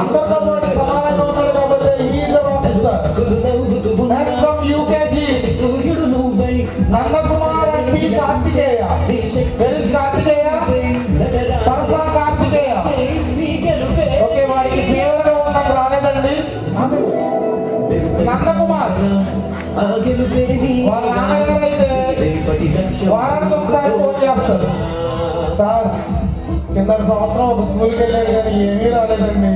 అందరితో పాటు సమానంగా ఉన్నాడు కాబట్టి he is a rock star. Next from UKG Nandakumar and P Karthikeya. Where is Karthikeya? Parasa Karthikeya. Okay, వాడికి ఫీవర్ గా ఉన్నది రాలేదండి. నందకుమార్ వాళ్ళ నాన్నగారు అయితే వారానికి ఒకసారి ఫోన్ చేస్తారు. సార్ కిందటి సంవత్సరం ఒక స్కూల్కి వెళ్ళాడు కానీ ఏమీ రాలేదండి,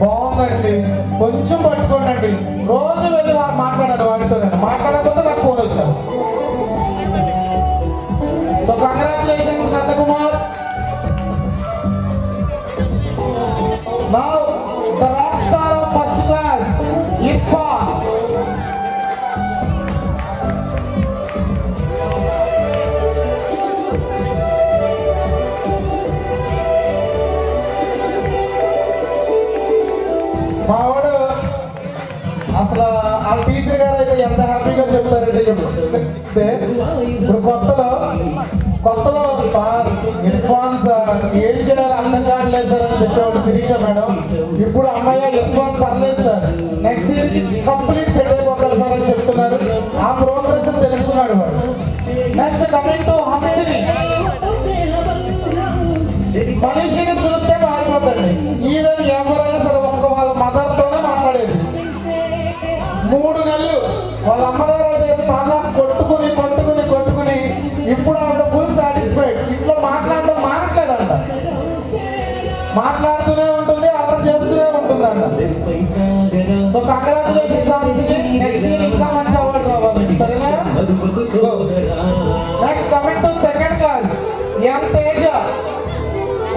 బాగుందండి, కొంచెం పట్టుకోండి. రోజు వెళ్ళి మాట్లాడాలి వాడితో, నేను మాట్లాడకపోతే నాకు ఫోన్ వచ్చాను. So congratulations Nandakumar. Now the rock star of first class, Irfan. మావాడు అసలు ఆ టీచర్ గారు అయితే ఎంత హ్యాపీగా చెప్తారంటే ఇప్పుడు కొత్తలో సార్ ఇర్ఫాన్ సార్ ఏం చేయాలి అర్థం కావట్లేదు సార్ అని చెప్పేవాళ్ళు శిరీష మేడం. ఇప్పుడు అమ్మాయి ఇర్ఫాన్ పర్లేదు సార్, నెక్స్ట్ ఇయర్ కి కంప్లీట్ సెట్ అయిపోతారు సార్ అని చెప్తున్నారు. ఆ ప్రోగ్రెస్ తెలుస్తున్నాడు వాడు. Next coming to Hamsini. మనిషిని చూస్తే మారిపోతాడు. ఈవెన్ ఎవరైనా సరే ఒక్క వాళ్ళ మదర్ తోనే మాట్లాడేది. 3 నెలలు వాళ్ళ అమ్మగారు అయితే చాలా కొట్టుకుని ఇప్పుడు ఆవిడ ఫుల్ సాటిస్ఫైడ్. ఇంట్లో మాట్లాడటం మానట్లేదంట, మాట్లాడుతూనే ఉంటుంది, అర్థం చేస్తూనే ఉంటుందంట. So congratulations. నెక్స్ట్ ఇయర్ ఇంకా మంచి అవార్డు రావాలి, సరేనా? Next coming to second class, M Teja.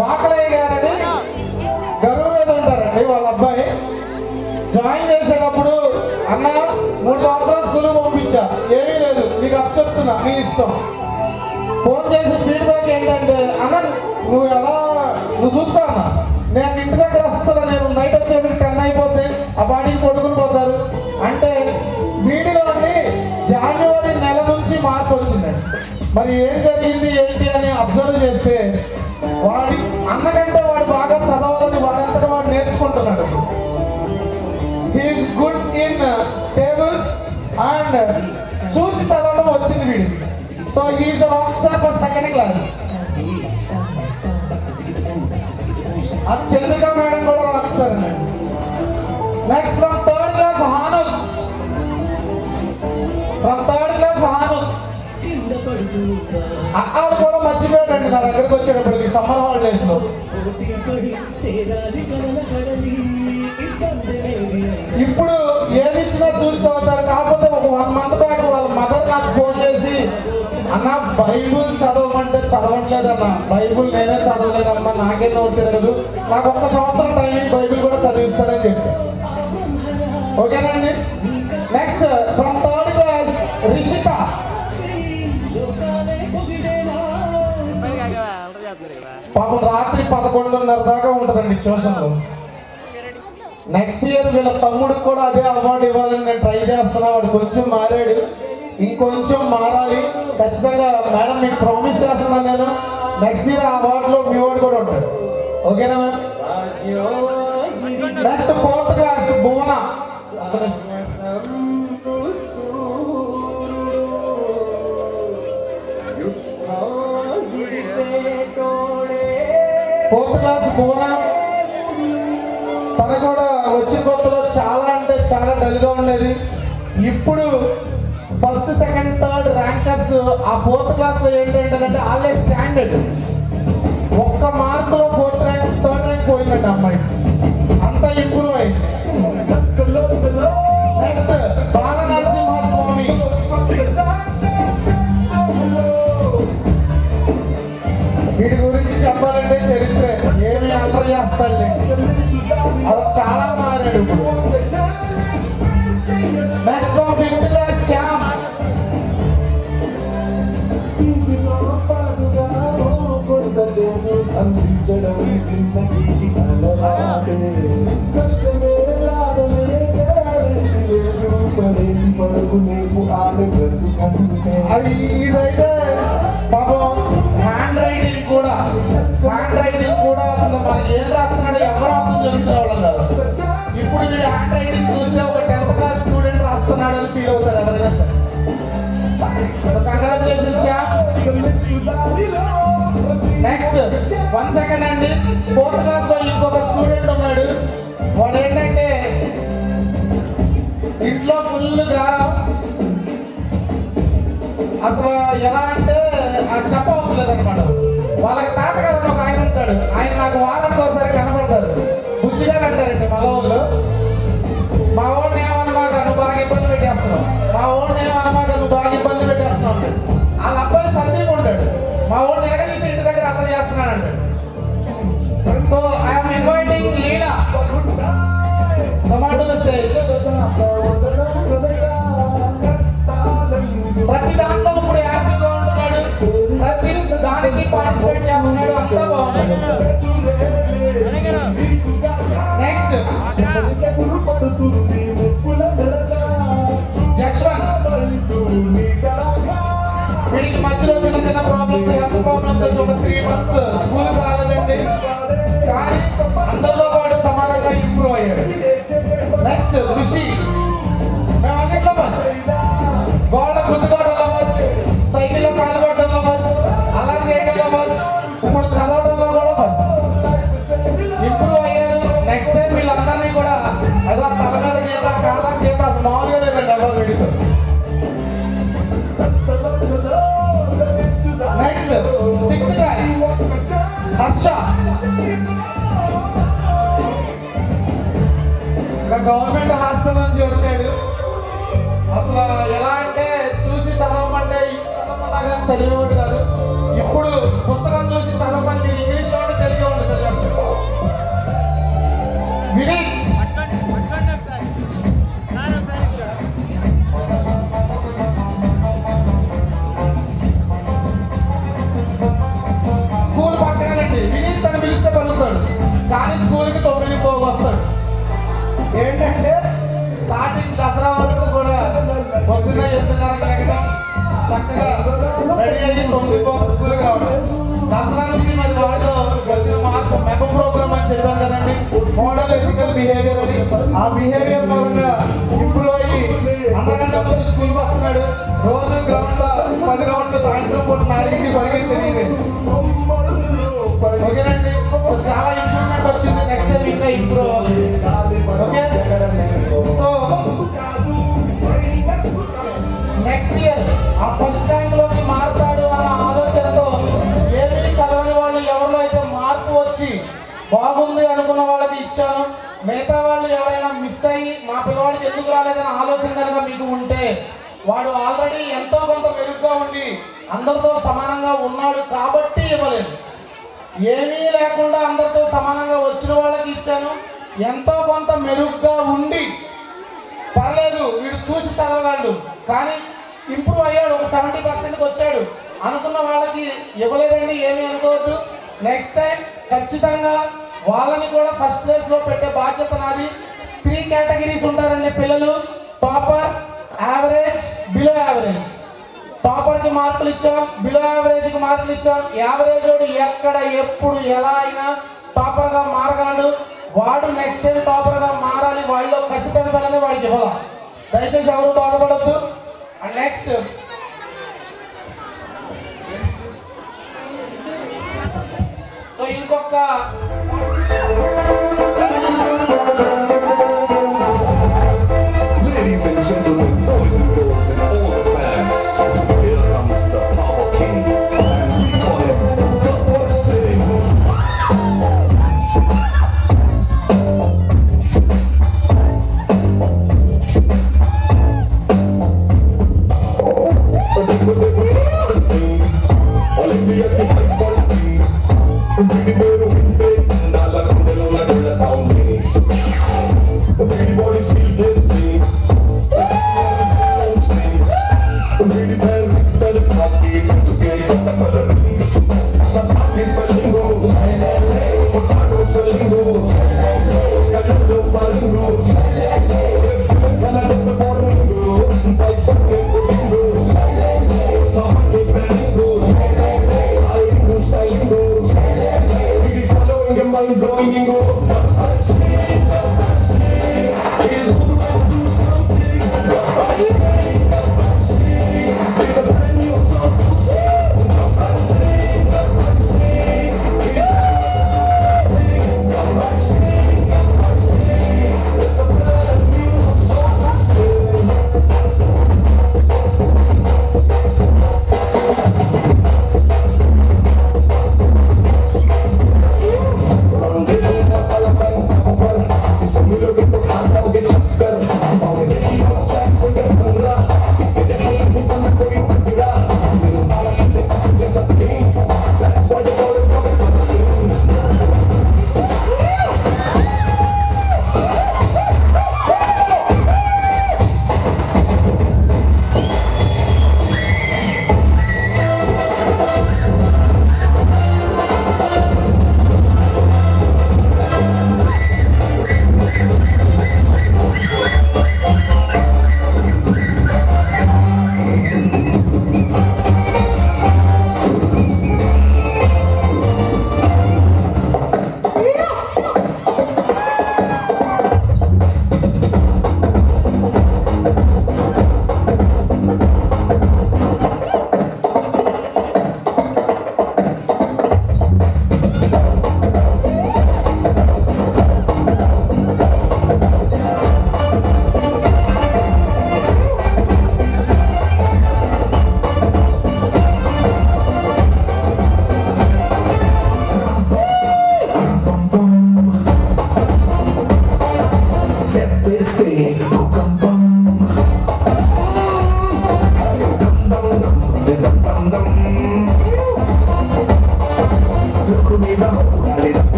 వాకలయ్య గారని గరువు మీద ఉంటారండి వాళ్ళ అబ్బాయి. జాయిన్ చేసేటప్పుడు అన్న 3 సంవత్సరాలు స్కూల్ పంపించా, ఏమీ లేదు, మీకు అప్ చెప్తున్నా, మీ ఇష్టం. ఫోన్ చేసి ఫీడ్బ్యాక్ ఏంటంటే, అన్న నువ్వు చూసుకో అన్న, నేను ఇంటి దగ్గర వస్తాను, నేను నైట్ వచ్చేటికి 10 అయిపోతే ఆ బాడీకి పడుకుని పోతారు అంటే. వీడిలోని జనవరి నెల నుంచి మార్పు వచ్చిందండి. మరి ఏం జరిగింది ఏంటి అని అబ్జర్వ్ చేస్తే వాడి అన్నకంటే వాడు బాగా చదవాలని వాడంతటా వాడు నేర్చుకుంటున్నాడు. He's good in tables and చూసి చదవడం వచ్చింది వీడికి. So he's the rock star for second class. అది చంద్రిక మేడం కూడా రాక్ స్టార్ అండి. Next from third class Hanu. అక్కాలు కూడా మర్చిపోయాడండి నా దగ్గరకు వచ్చేటప్పటికి సమ్మర్ హాలిడేస్ లో. ఇప్పుడు ఏది ఇచ్చినా చూస్తూ ఉంటారు. కాకపోతే ఒక 1 month బ్యాక్ వాళ్ళ మదర్ నాకు ఫోన్ చేసి, అన్న బైబుల్ చదవమంటే చదవట్లేదన్న, బైబుల్ నేనే చదవలేదమ్మా, నాకే నోట్ తిరగదు, నాకు 1 సంవత్సరం టైం బైబుల్ కూడా చదివిస్తాడని చెప్పి. ఓకేనండి. Next from third class Rishitha. పాపం రాత్రి 11:30 దాకా ఉంటుందండి ట్యూషన్లో. నెక్స్ట్ ఇయర్ వీళ్ళ తమ్ముడికి కూడా అదే అవార్డు ఇవ్వాలని నేను ట్రై చేస్తున్నా. వాడు కొంచెం మారాడు, ఇంకొంచెం మారాలి ఖచ్చితంగా. మేడం మీకు ప్రామిస్ చేస్తున్నాను నేను, నెక్స్ట్ ఇయర్ ఆ అవార్డులో మీ వాడు కూడా ఉంటాడు. ఓకేనా మ్యామ్? నెక్స్ట్ ఫోర్త్ క్లాస్ భువన. ఫోర్త్ క్లాస్ భువన. తన కూడా వచ్చిన కొత్తలో చాలా అంటే చాలా డల్గా ఉండేది. ఇప్పుడు ఫస్ట్ సెకండ్ థర్డ్ ర్యాంకర్స్ ఆ ఫోర్త్ క్లాస్లో ఏంటంటే వాళ్ళే standard. 1 మార్కులో 4th rank 3rd rank పోయిందండి అమ్మాయి, అంత ఇంప్రూవ్ అయింది. నెక్స్ట్ బాల నరసింహస్వామి. వీడి గురించి చెప్పాలంటే చరిత్ర ఏమి అల్లరి చేస్తాడు, అది చాలా మారాడు ఇప్పుడు. Next fifth class Shyam. అది ఇదైతే పాపం హ్యాండ్ రైటింగ్ కూడా అసలు మనకి ఏం రాస్తున్నాడో ఎవరు అర్థం చేసుకునే వాళ్ళం కాదు. ఇప్పుడు వీడు హ్యాండ్ రైటింగ్ చూస్తే ఒక 10th క్లాస్ స్టూడెంట్ రాస్తున్నాడు అని ఫీల్ అవుతారు ఎవరైనా సరే. కంగ్రాచులేషన్స్ శ్యామ్. నెక్స్ట్ 1 సెకండ్ అండి. 4th క్లాస్ లో ఇంకొక స్టూడెంట్ ఉన్నాడు. వాడు ఏంటంటే ఇంట్లో ఫుల్ గారం, అసలు ఎలా అంటే చెప్పవసరం లేదనమాట. వాళ్ళకి తాతగారు ఒక ఆయన ఉంటాడు, ఆయన నాకు వారానికి ఒకసారి కనబడతాడు. బుజ్జిగా అంటారండి మగవాళ్ళు. మా ఓడిని ఏమన్నమాట నువ్వు బాగా ఇబ్బంది పెట్టేస్తున్నావు, మా ఓడిని ఏమన్నమాట నువ్వు బాగా ఇబ్బంది పెట్టేస్తున్నావు. వాళ్ళ అబ్బాయి సందీప్ ఉంటాడు, మా ఓడిని ఎరగదీసి ఇంటి దగ్గర అర్థం చేస్తున్నాడు అంటాడు. So I'm inviting Leela. stage. ప్రతి దాంట్లో ఇప్పుడు యాక్టివ్గా ఉంటున్నాడు, ప్రతి దానికి పార్టిసిపేట్ చేస్తున్నాడు, అంతా బాగుంది. నెక్స్ట్ జశ్వంత్. వీడికి మధ్యలో చిన్న చిన్న ప్రాబ్లమ్స్, హెల్త్ ప్రాబ్లమ్స్ వచ్చి ఒక 3 months స్కూల్కి రాలేదండి, కానీ అందరిలో వాడు సమానంగా ఇంప్రూవ్ అయ్యాడు. నెక్స్ట్ ఋషి. మేము అన్నింటిలో బస్, గోడ గుద్దుకోవడంలో బస్, సైకిల్లో కాలు పట్టడంలో బస్, అలా చేయడంలో బస్, ఇప్పుడు చదవడంలో కూడా బస్. ఇంప్రూవ్ అయ్యారు. నెక్స్ట్ టైం వీళ్ళందరినీ కూడా అదో తల మీద గీత, కాళ్ళ గీత అసలు మామూలుగా లేదండి ఎవరు వీడితో. Next 6th class Harsha. Government hostel నుంచి వచ్చాడు. అసలు ఎలా అంటే చూసి చదవమంటే చదవమలాగా చదివేవాడు కాదు. ఇప్పుడు పుస్తకం చూసి చదవమంటే ఇంగ్లీష్ వాడు తెలుగు వాడు చదివాడు. వినీత్. స్కూల్ పక్కనండి. వినీత్ తను పిలిస్తే పలుకుతాడు, కానీ స్కూల్కి 9 వస్తాడు. ఏంటంటే స్టార్టింగ్ దసరా వరకు కూడా పొద్దున్న 8:30 లెక్కడం, చక్కగా రెడీ అయ్యి 9 స్కూల్కి రావడం. దసరా నుంచి మరి వాళ్ళు వచ్చిన మార్పు మెప ప్రోగ్రామ్ అని చెప్పాను కదండి, మోడల్ ఎథికల్ బిహేవియర్ అని. ఆ బిహేవియర్ మూలంగా ఇంప్రూవ్ అయ్యి అందరికంటే ముందు స్కూల్కి వస్తున్నాడు. రోజు గ్రౌండ్లో 10 రౌండ్లు, సాయంత్రం పూట 4కి పరిగెత్తి. ఓకేనండి, చాలా ఇంప్రూవ్మెంట్ వచ్చింది. నెక్స్ట్ టైం ఇంకా ఇంప్రూవ్ అవుతుంది. ఓకే, సో నెక్స్ట్ ఇయర్ ఆ ఫస్ట్ ర్యాంక్లోకి మారుతాడు అన్న ఆలోచనతో ఏమీ చదవని వాళ్ళు ఎవరిలో అయితే మార్పు వచ్చి బాగుంది అనుకున్న వాళ్ళకి ఇచ్చాను. మిగతా వాళ్ళు ఎవరైనా మిస్ అయ్యి మా పిల్లవాడికి ఎందుకు రాలేదన్న ఆలోచన కనుక మీకు ఉంటే, వాడు ఆల్రెడీ ఎంతో కొంత మెరుగ్గా ఉండి అందరితో సమానంగా ఉన్నాడు కాబట్టి ఇవ్వలేదు. ఏమీ లేకుండా అందరితో సమానంగా వచ్చిన వాళ్ళకి ఇచ్చాను. ఎంతో కొంత మెరుగ్గా ఉండి పర్లేదు వీడు చూసి చదవగలడు, కానీ ఇంప్రూవ్ అయ్యాడు, ఒక 70%కి వచ్చాడు అనుకున్న వాళ్ళకి ఇవ్వలేదండి. ఏమీ అనుకోవద్దు. నెక్స్ట్ టైం ఖచ్చితంగా వాళ్ళని కూడా ఫస్ట్ ప్లేస్లో పెట్టే బాధ్యత నాది. 3 కేటగిరీస్ ఉంటారండి పిల్లలు: టాపర్, యావరేజ్, బిలో యావరేజ్. టాపర్కి మార్కులు ఇచ్చాం, బిలో యావరేజ్కి మార్కులు ఇచ్చాం. యావరేజ్ వాడు ఎక్కడ ఎప్పుడు ఎలా అయినా టాపర్గా మారగలడు. వాడు నెక్స్ట్ టైం టాపర్గా మారాలి, వాళ్ళలో కసి పెంచాలని వాడికి ఇవ్వాలి. దయచేసి ఎవరు బాధపడద్దు. అండ్ నెక్స్ట్ సో ఇంకొక Ladies and gentlemen, boys and girls and all the fans, here comes the Power King, and we call him Gabbar Singh. All India ki Gabbar Singh,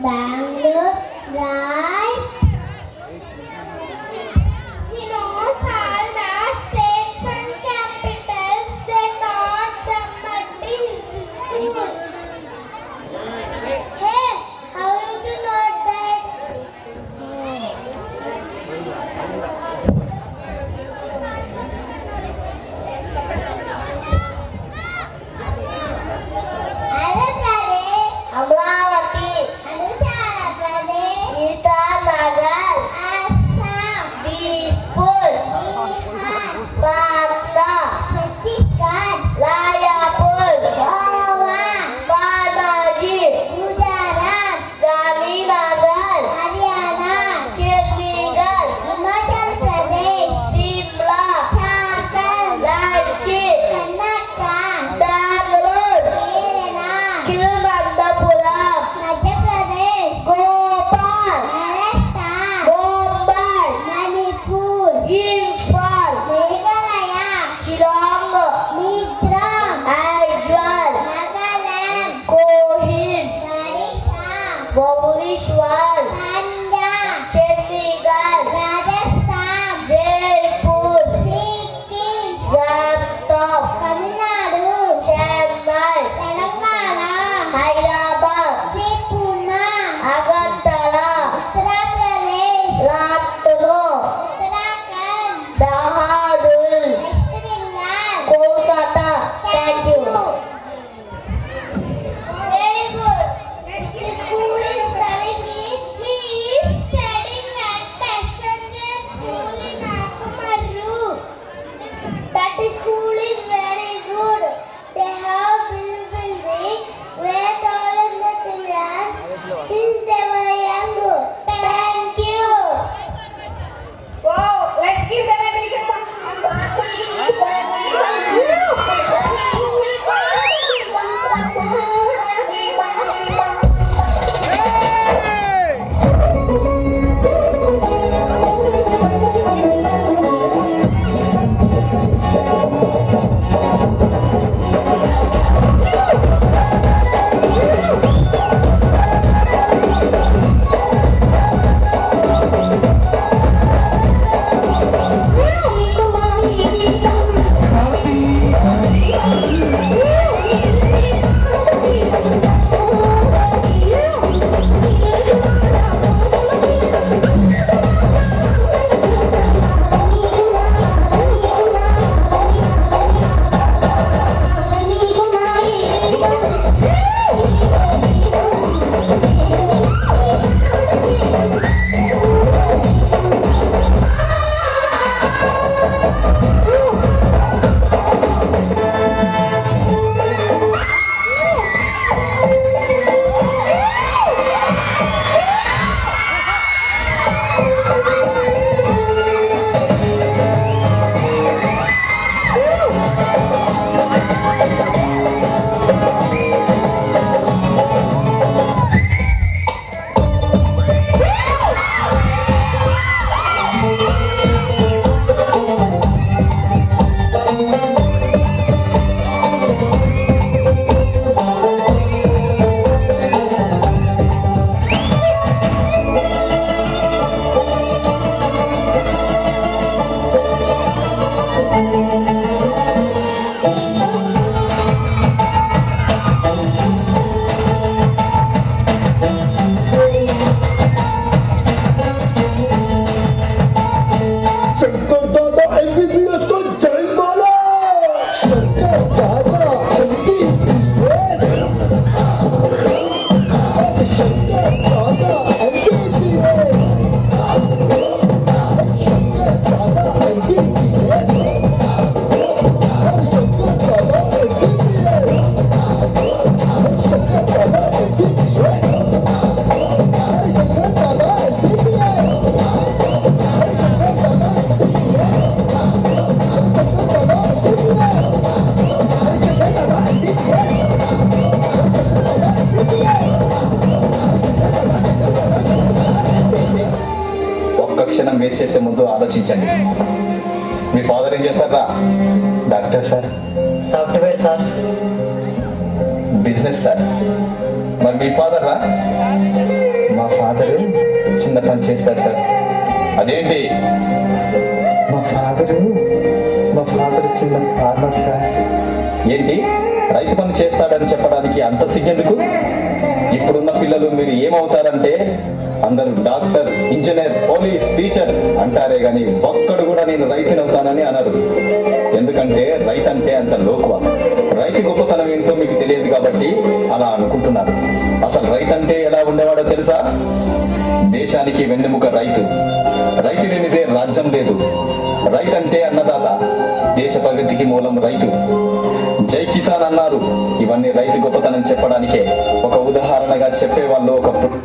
Bangalore, right? He knows all the states and capitals. They taught them at his school. Hey, how you do know that? Hello, Pradesh. Amaravati, Anuchala Pradesh. Geetanagar, Assam. Dispur, Bihar. Patna, Chhattisgarh. Raipur, Goa. Balaji, Gujarat. Gandhinagar, Haryana. Chandigarh, Himachal Pradesh. Shimla, Jharkhand. Ranchi, Karnataka. Bengaluru, Kerala. Thiruvananthapuram, Madhya Pradesh. Gopal, Rajasthan. Mumbai, Manipur. Imphal, Meghalaya. Shillong, Mizoram. Aizawl, Nagaland. Kohima, Odisha. Bhubaneswar, Punjab. Chandigarh, Rajasthan. Jaipur, Sikkim. జాంతవ్, Tamil Nadu. Chennai, Telangana. Hyderabad, Tripura. Agartala, Uttar Pradesh. రాట్ను, Uttarakhand. బహదూర్, West Bengal. Kolkata. Thank you. Very good. The school is studying in. He is studying at Passenger School in Akumaru. That school is very good. They have built buildings where taller than the children since they were young. Thank you. Wow, let's give them a big క్షణం వేస్ట్ చేసే ముందు ఆలోచించండి. మీ ఫాదర్ ఏం చేస్తారా? Doctor sir. Software sir. Business sir. మరి మీ ఫాదర్ రా? మా ఫాదరు చిన్న పని చేస్తారు సార్. అదేంటి? మా ఫాదర్ చిన్న ఫార్మర్ సార్. ఏంటి రైతు పని చేస్తాడని చెప్పడానికి అంత సిగ్గెందుకు? ఇప్పుడున్న పిల్లలు మీరు ఏమవుతారంటే అందరూ డాక్టర్, ఇంజనీర్, పోలీస్, టీచర్ అంటారే కానీ ఒక్కడు కూడా నేను రైతుని అవుతానని అనరు. ఎందుకంటే రైతు అంటే అంత లోకువ. రైతు గొప్పతనం ఏంటో మీకు తెలియదు కాబట్టి అలా అనుకుంటున్నారు. అసలు రైతు అంటే ఎలా ఉండేవాడో తెలుసా? దేశానికి వెన్నెముక రైతు. రైతు లేనిదే రాజ్యం లేదు. రైతు అంటే అన్నదాత. దేశ ప్రగతికి మూలం రైతు. జై కిసాన్ అన్నారు. ఇవన్నీ రైతు గొప్పతనం చెప్పడానికే. ఒక ఉదాహరణగా చెప్పేవాళ్ళు ఒకప్పుడు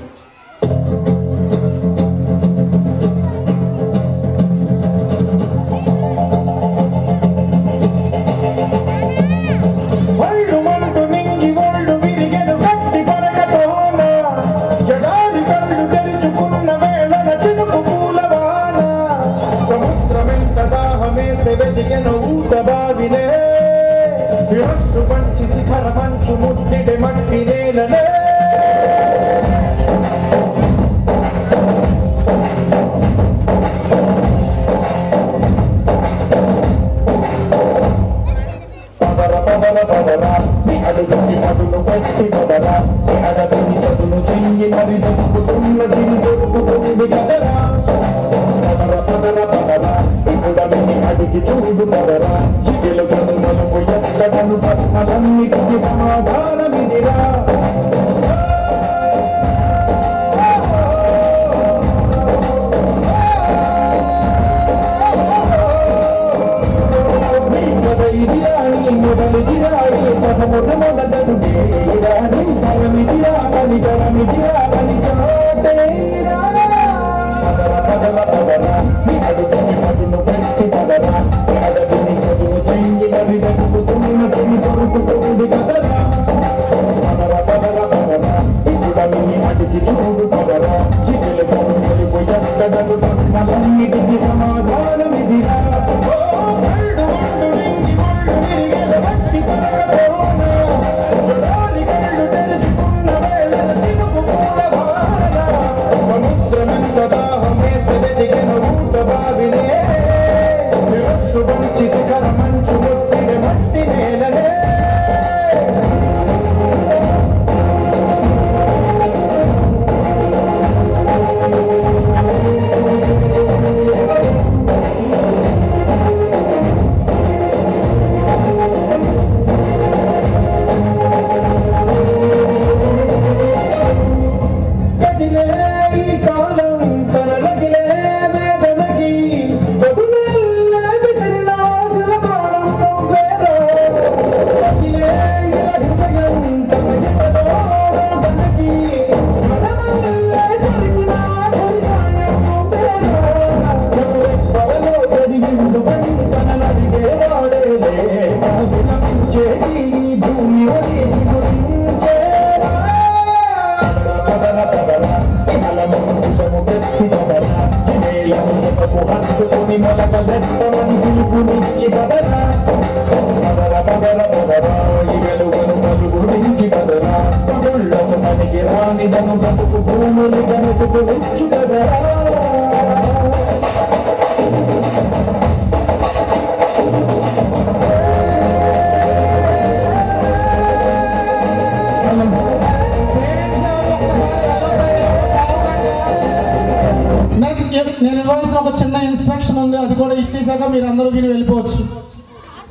నేను ఇవ్వాల్సిన ఒక చిన్న ఇన్స్ట్రక్షన్ ఉంది. అది కూడా ఇచ్చేసాక మీరు అందరూ విని వెళ్ళిపోవచ్చు.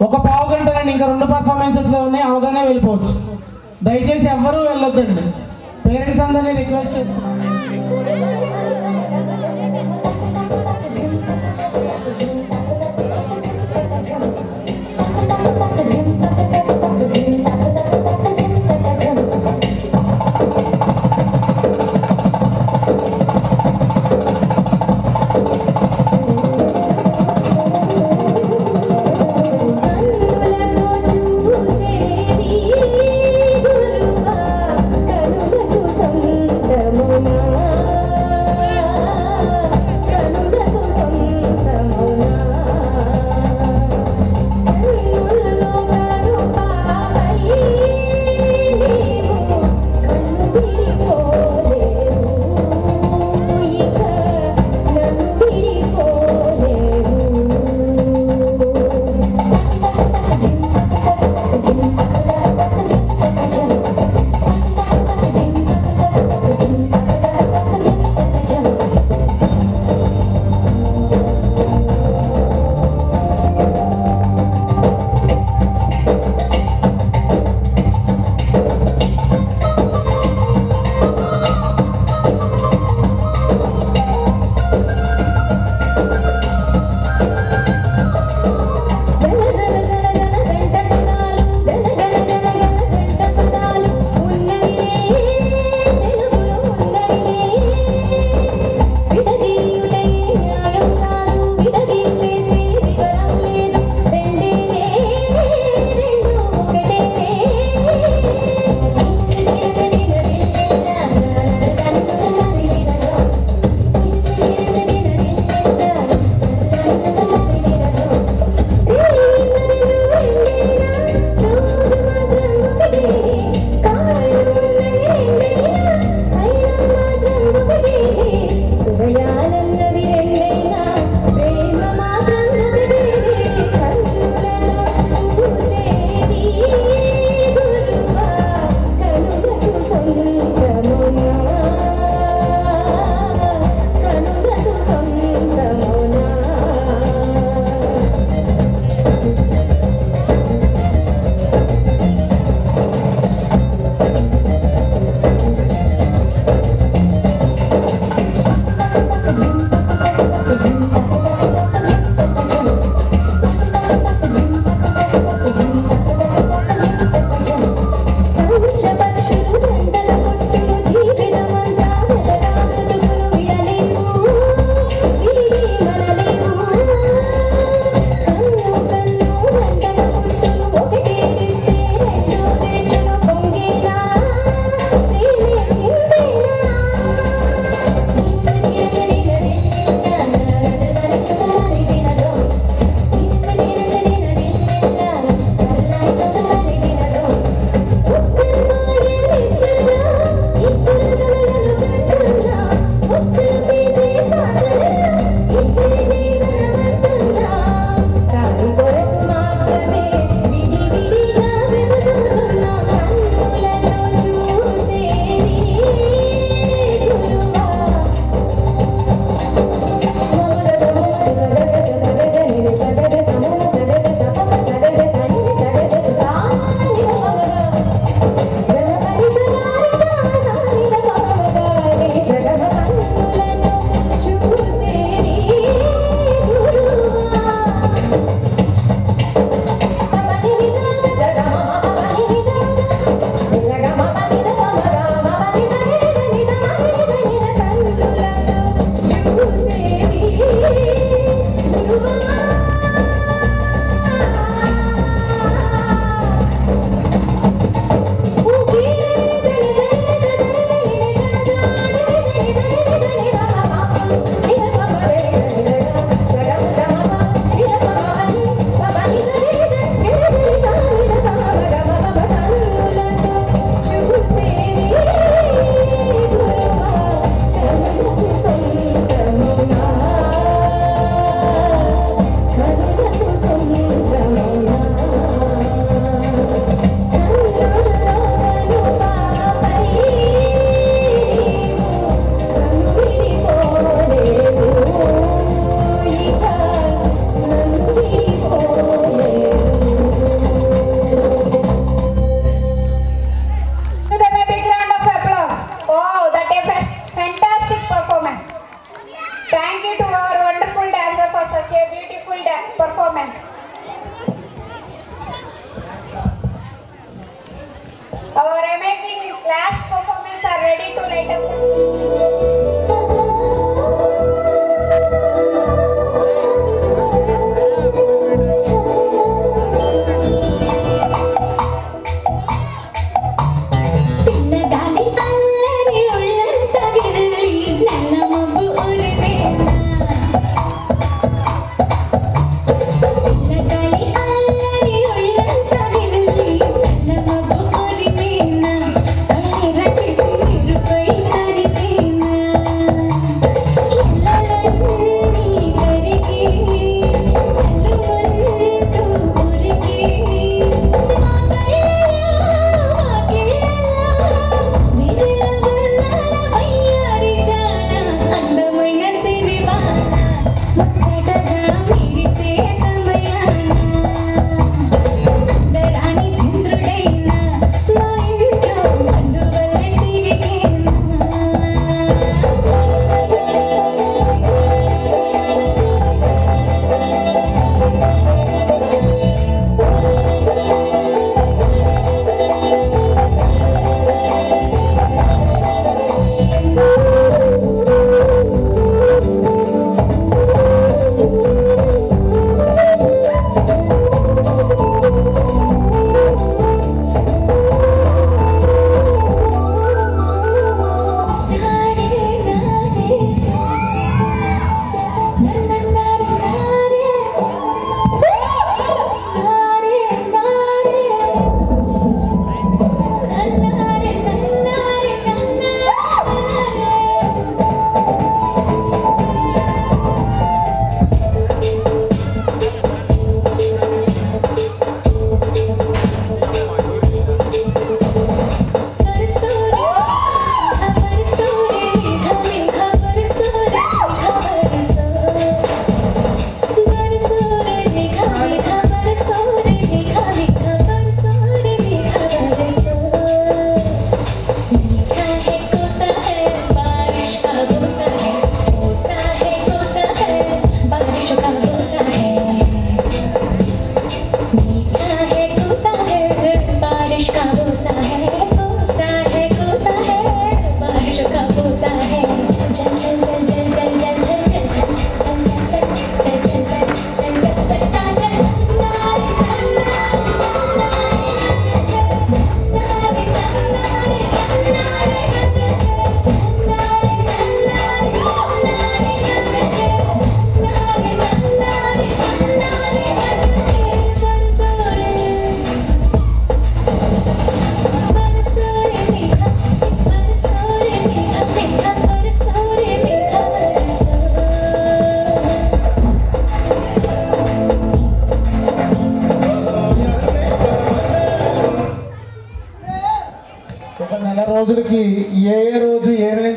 ఒక పావు గంట రండి. ఇంకా 2 పర్ఫార్మెన్సెస్లో ఉన్నాయి. అవగానే వెళ్ళిపోవచ్చు. దయచేసి ఎవ్వరూ వెళ్ళొద్దండి. పేరెంట్స్ అందరినీ రిక్వెస్ట్ చేస్తున్నాను. గురువా కనులకు సొంతమునా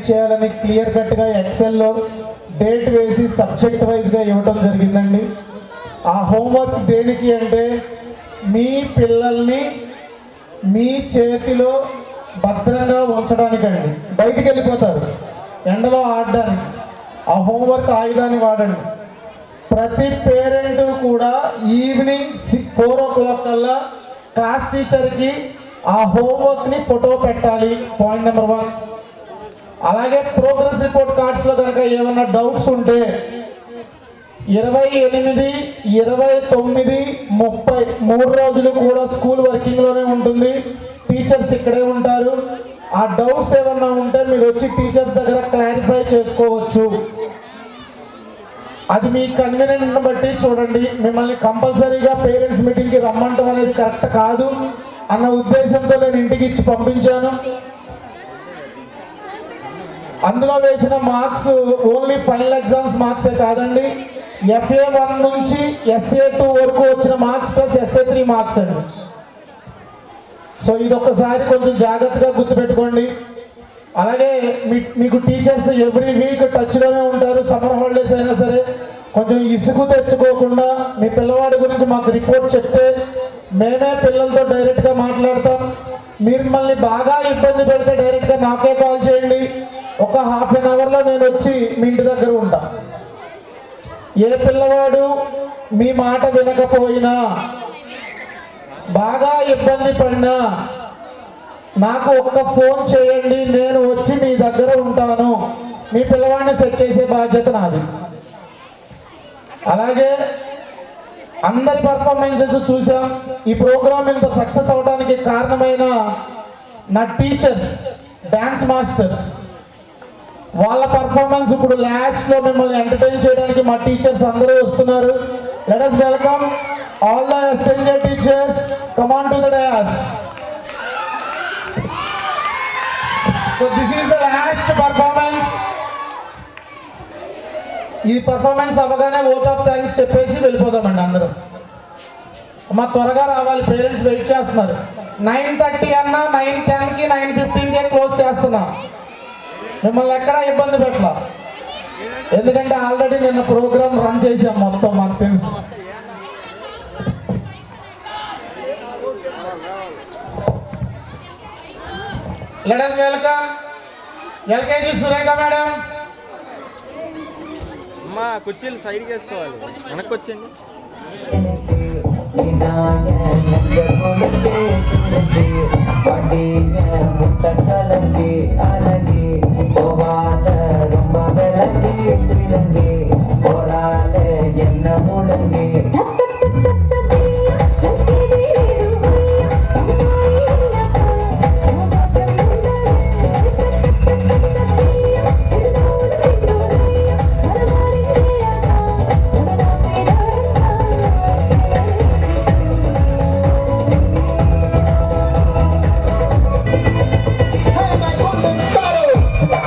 చేయాలని క్లియర్ కట్గా ఎక్సెల్లో డేట్ వేసి సబ్జెక్ట్ వైజ్గా ఇవ్వటం జరిగిందండి. ఆ హోంవర్క్ దేనికి అంటే మీ పిల్లల్ని మీ చేతిలో భద్రంగా ఉంచడానికండి. బయటికి వెళ్ళిపోతారు ఎండలో ఆడడానికి, ఆ హోంవర్క్ ఆయుధాన్ని వాడండి. ప్రతి పేరెంట్ కూడా ఈవినింగ్ 4 o'clock కల్లా క్లాస్ టీచర్కి ఆ హోంవర్క్ని ఫోటో పెట్టాలి. Point number 1. అలాగే ప్రోగ్రెస్ రిపోర్ట్ కార్డ్స్లో కనుక ఏమైనా డౌట్స్ ఉంటే 28, 29, 30 3 రోజులు కూడా స్కూల్ వర్కింగ్లోనే ఉంటుంది. టీచర్స్ ఇక్కడే ఉంటారు. ఆ డౌట్స్ ఏమన్నా ఉంటే మీరు వచ్చి టీచర్స్ దగ్గర క్లారిఫై చేసుకోవచ్చు. అది మీ కన్వీనియంట్ని బట్టి చూడండి. మిమ్మల్ని కంపల్సరీగా పేరెంట్స్ మీటింగ్కి రమ్మంటం అనేది కరెక్ట్ కాదు అన్న ఉద్దేశంతో నేను ఇంటికి ఇచ్చి పంపించాను. అందులో వేసిన మార్క్స్ ఓన్లీ ఫైనల్ ఎగ్జామ్స్ మార్క్సే కాదండి, FA1 నుంచి SA2 వరకు వచ్చిన మార్క్స్ ప్లస్ SA3 మార్క్స్ అండి. సో ఇది ఒక్కసారి కొంచెం జాగ్రత్తగా గుర్తుపెట్టుకోండి. అలాగే మీకు టీచర్స్ ఎవ్రీ వీక్ టచ్లోనే ఉంటారు. సమ్మర్ హాలిడేస్ అయినా సరే కొంచెం ఇసుగు తెచ్చుకోకుండా మీ పిల్లవాడి గురించి మాకు రిపోర్ట్ చెప్తే మేమే పిల్లలతో డైరెక్ట్గా మాట్లాడతాం. మీరు మిమ్మల్ని బాగా ఇబ్బంది పెడితే డైరెక్ట్గా నాకే కాల్ చేయండి. ఒక ½ an hourలో నేను వచ్చి మీ ఇంటి దగ్గర ఉంటా. ఏ పిల్లవాడు మీ మాట వినకపోయినా బాగా ఇబ్బంది పడినా నాకు ఒక్క ఫోన్ చేయండి, నేను వచ్చి మీ దగ్గర ఉంటాను. మీ పిల్లవాడిని సెట్ చేసే బాధ్యత నాది. అలాగే అందరి పర్ఫార్మెన్సెస్ చూసాం. ఈ ప్రోగ్రామ్ ఇంత సక్సెస్ అవడానికి కారణమైన నా టీచర్స్, డాన్స్ మాస్టర్స్, వాళ్ళ పర్ఫార్మెన్స్ ఇప్పుడు లాస్ట్లో మిమ్మల్ని ఎంటర్టైన్ చేయడానికి మా టీచర్స్ అందరూ వస్తున్నారు. Let us welcome all the SNJ teachers. Come on to the dais. So this is the last performance. ఈ పర్ఫార్మెన్స్ అవ్వగానే ఓట్ ఆఫ్ థ్యాంక్స్ చెప్పేసి వెళ్ళిపోదామండి అందరూ. మా త్వరగా రావాలి, పేరెంట్స్ వెయిట్ చేస్తున్నారు. 9:30 అన్నా 9:10కి 9:15కే క్లోజ్ చేస్తున్నా. మిమ్మల్ని ఎక్కడా ఇబ్బంది పెట్టలా, ఎందుకంటే ఆల్రెడీ నిన్న ప్రోగ్రామ్ రన్ చేసాం మొత్తం, మాకు తెలుసు. Let us welcome LKG Surekha madam. అమ్మా కుర్చీలు సైడ్కి వేసుకోవాలి, వెనక్కి వచ్చేయండి. Hey, my golden sparrow!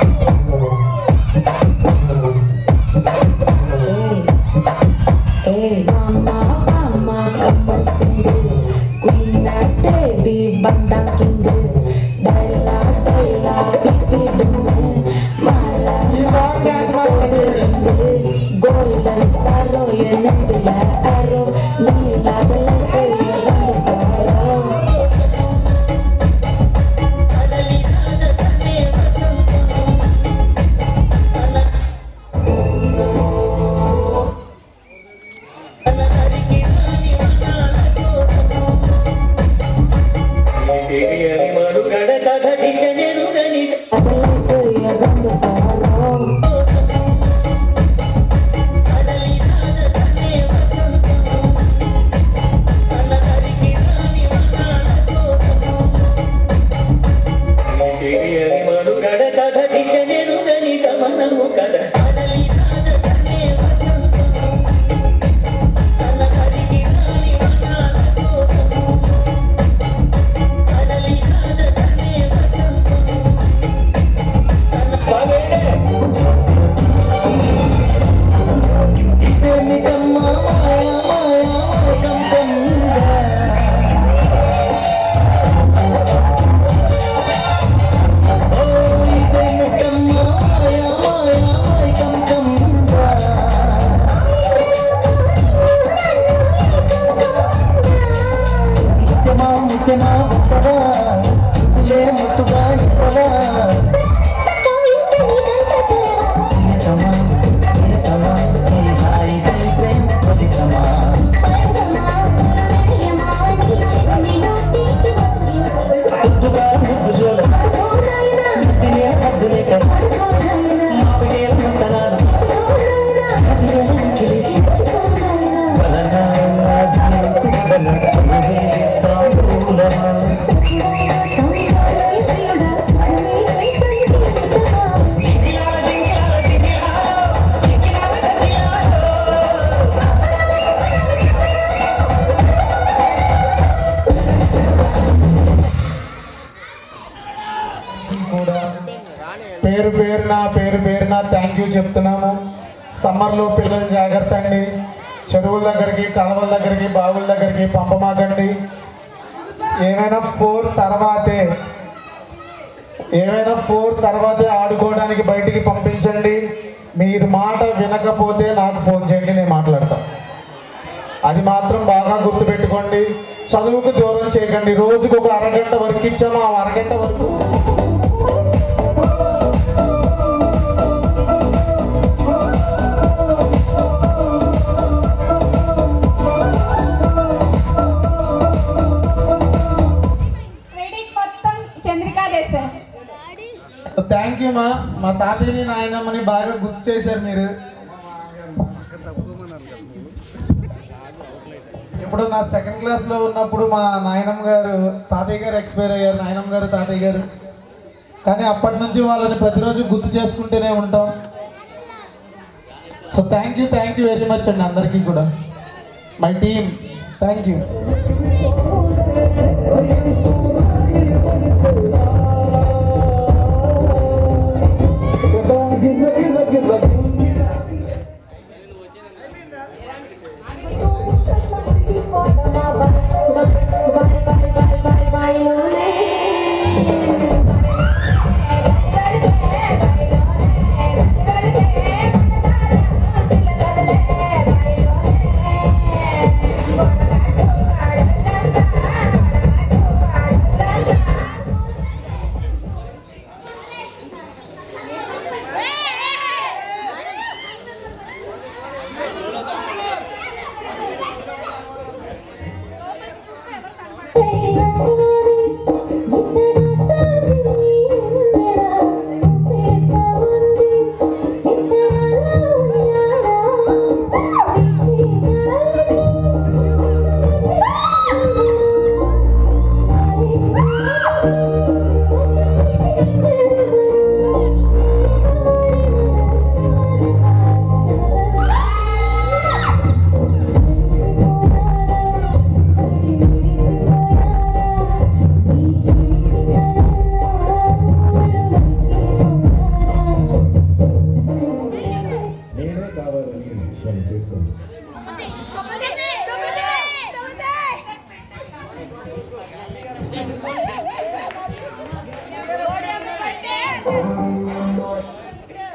పేరున థ్యాంక్ యూ చెప్తున్నాము. సమ్మర్లో పిల్లలు జాగ్రత్త అండి. చెరువుల దగ్గరికి, కాలువల దగ్గరికి, బావుల దగ్గరికి పంపమాకండి. ఏమైనా 4 తర్వాతే ఆడుకోవడానికి బయటికి పంపించండి. మీరు మాట వినకపోతే నాకు ఫోన్ చేయండి, నేను మాట్లాడతాను. అది మాత్రం బాగా గుర్తుపెట్టుకోండి. చదువుకు దూరం చేయకండి. రోజుకు ఒక అరగంట వరకు ఇచ్చాము, ఆ అరగంట వరకు థ్యాంక్ యూ మా తాతయ్యని నాయనమ్మని బాగా గుర్తు చేశారు మీరు. ఇప్పుడు నా 2nd క్లాస్లో ఉన్నప్పుడు మా నాయనమ్మ గారు తాతయ్య గారు ఎక్స్పైర్ అయ్యారు. నాయనమ్మ గారు తాతయ్య గారు. కానీ అప్పటి నుంచి వాళ్ళని ప్రతిరోజు గుర్తు చేసుకుంటూనే ఉంటాం. So thank you very much అండి అందరికీ కూడా. My team thank you.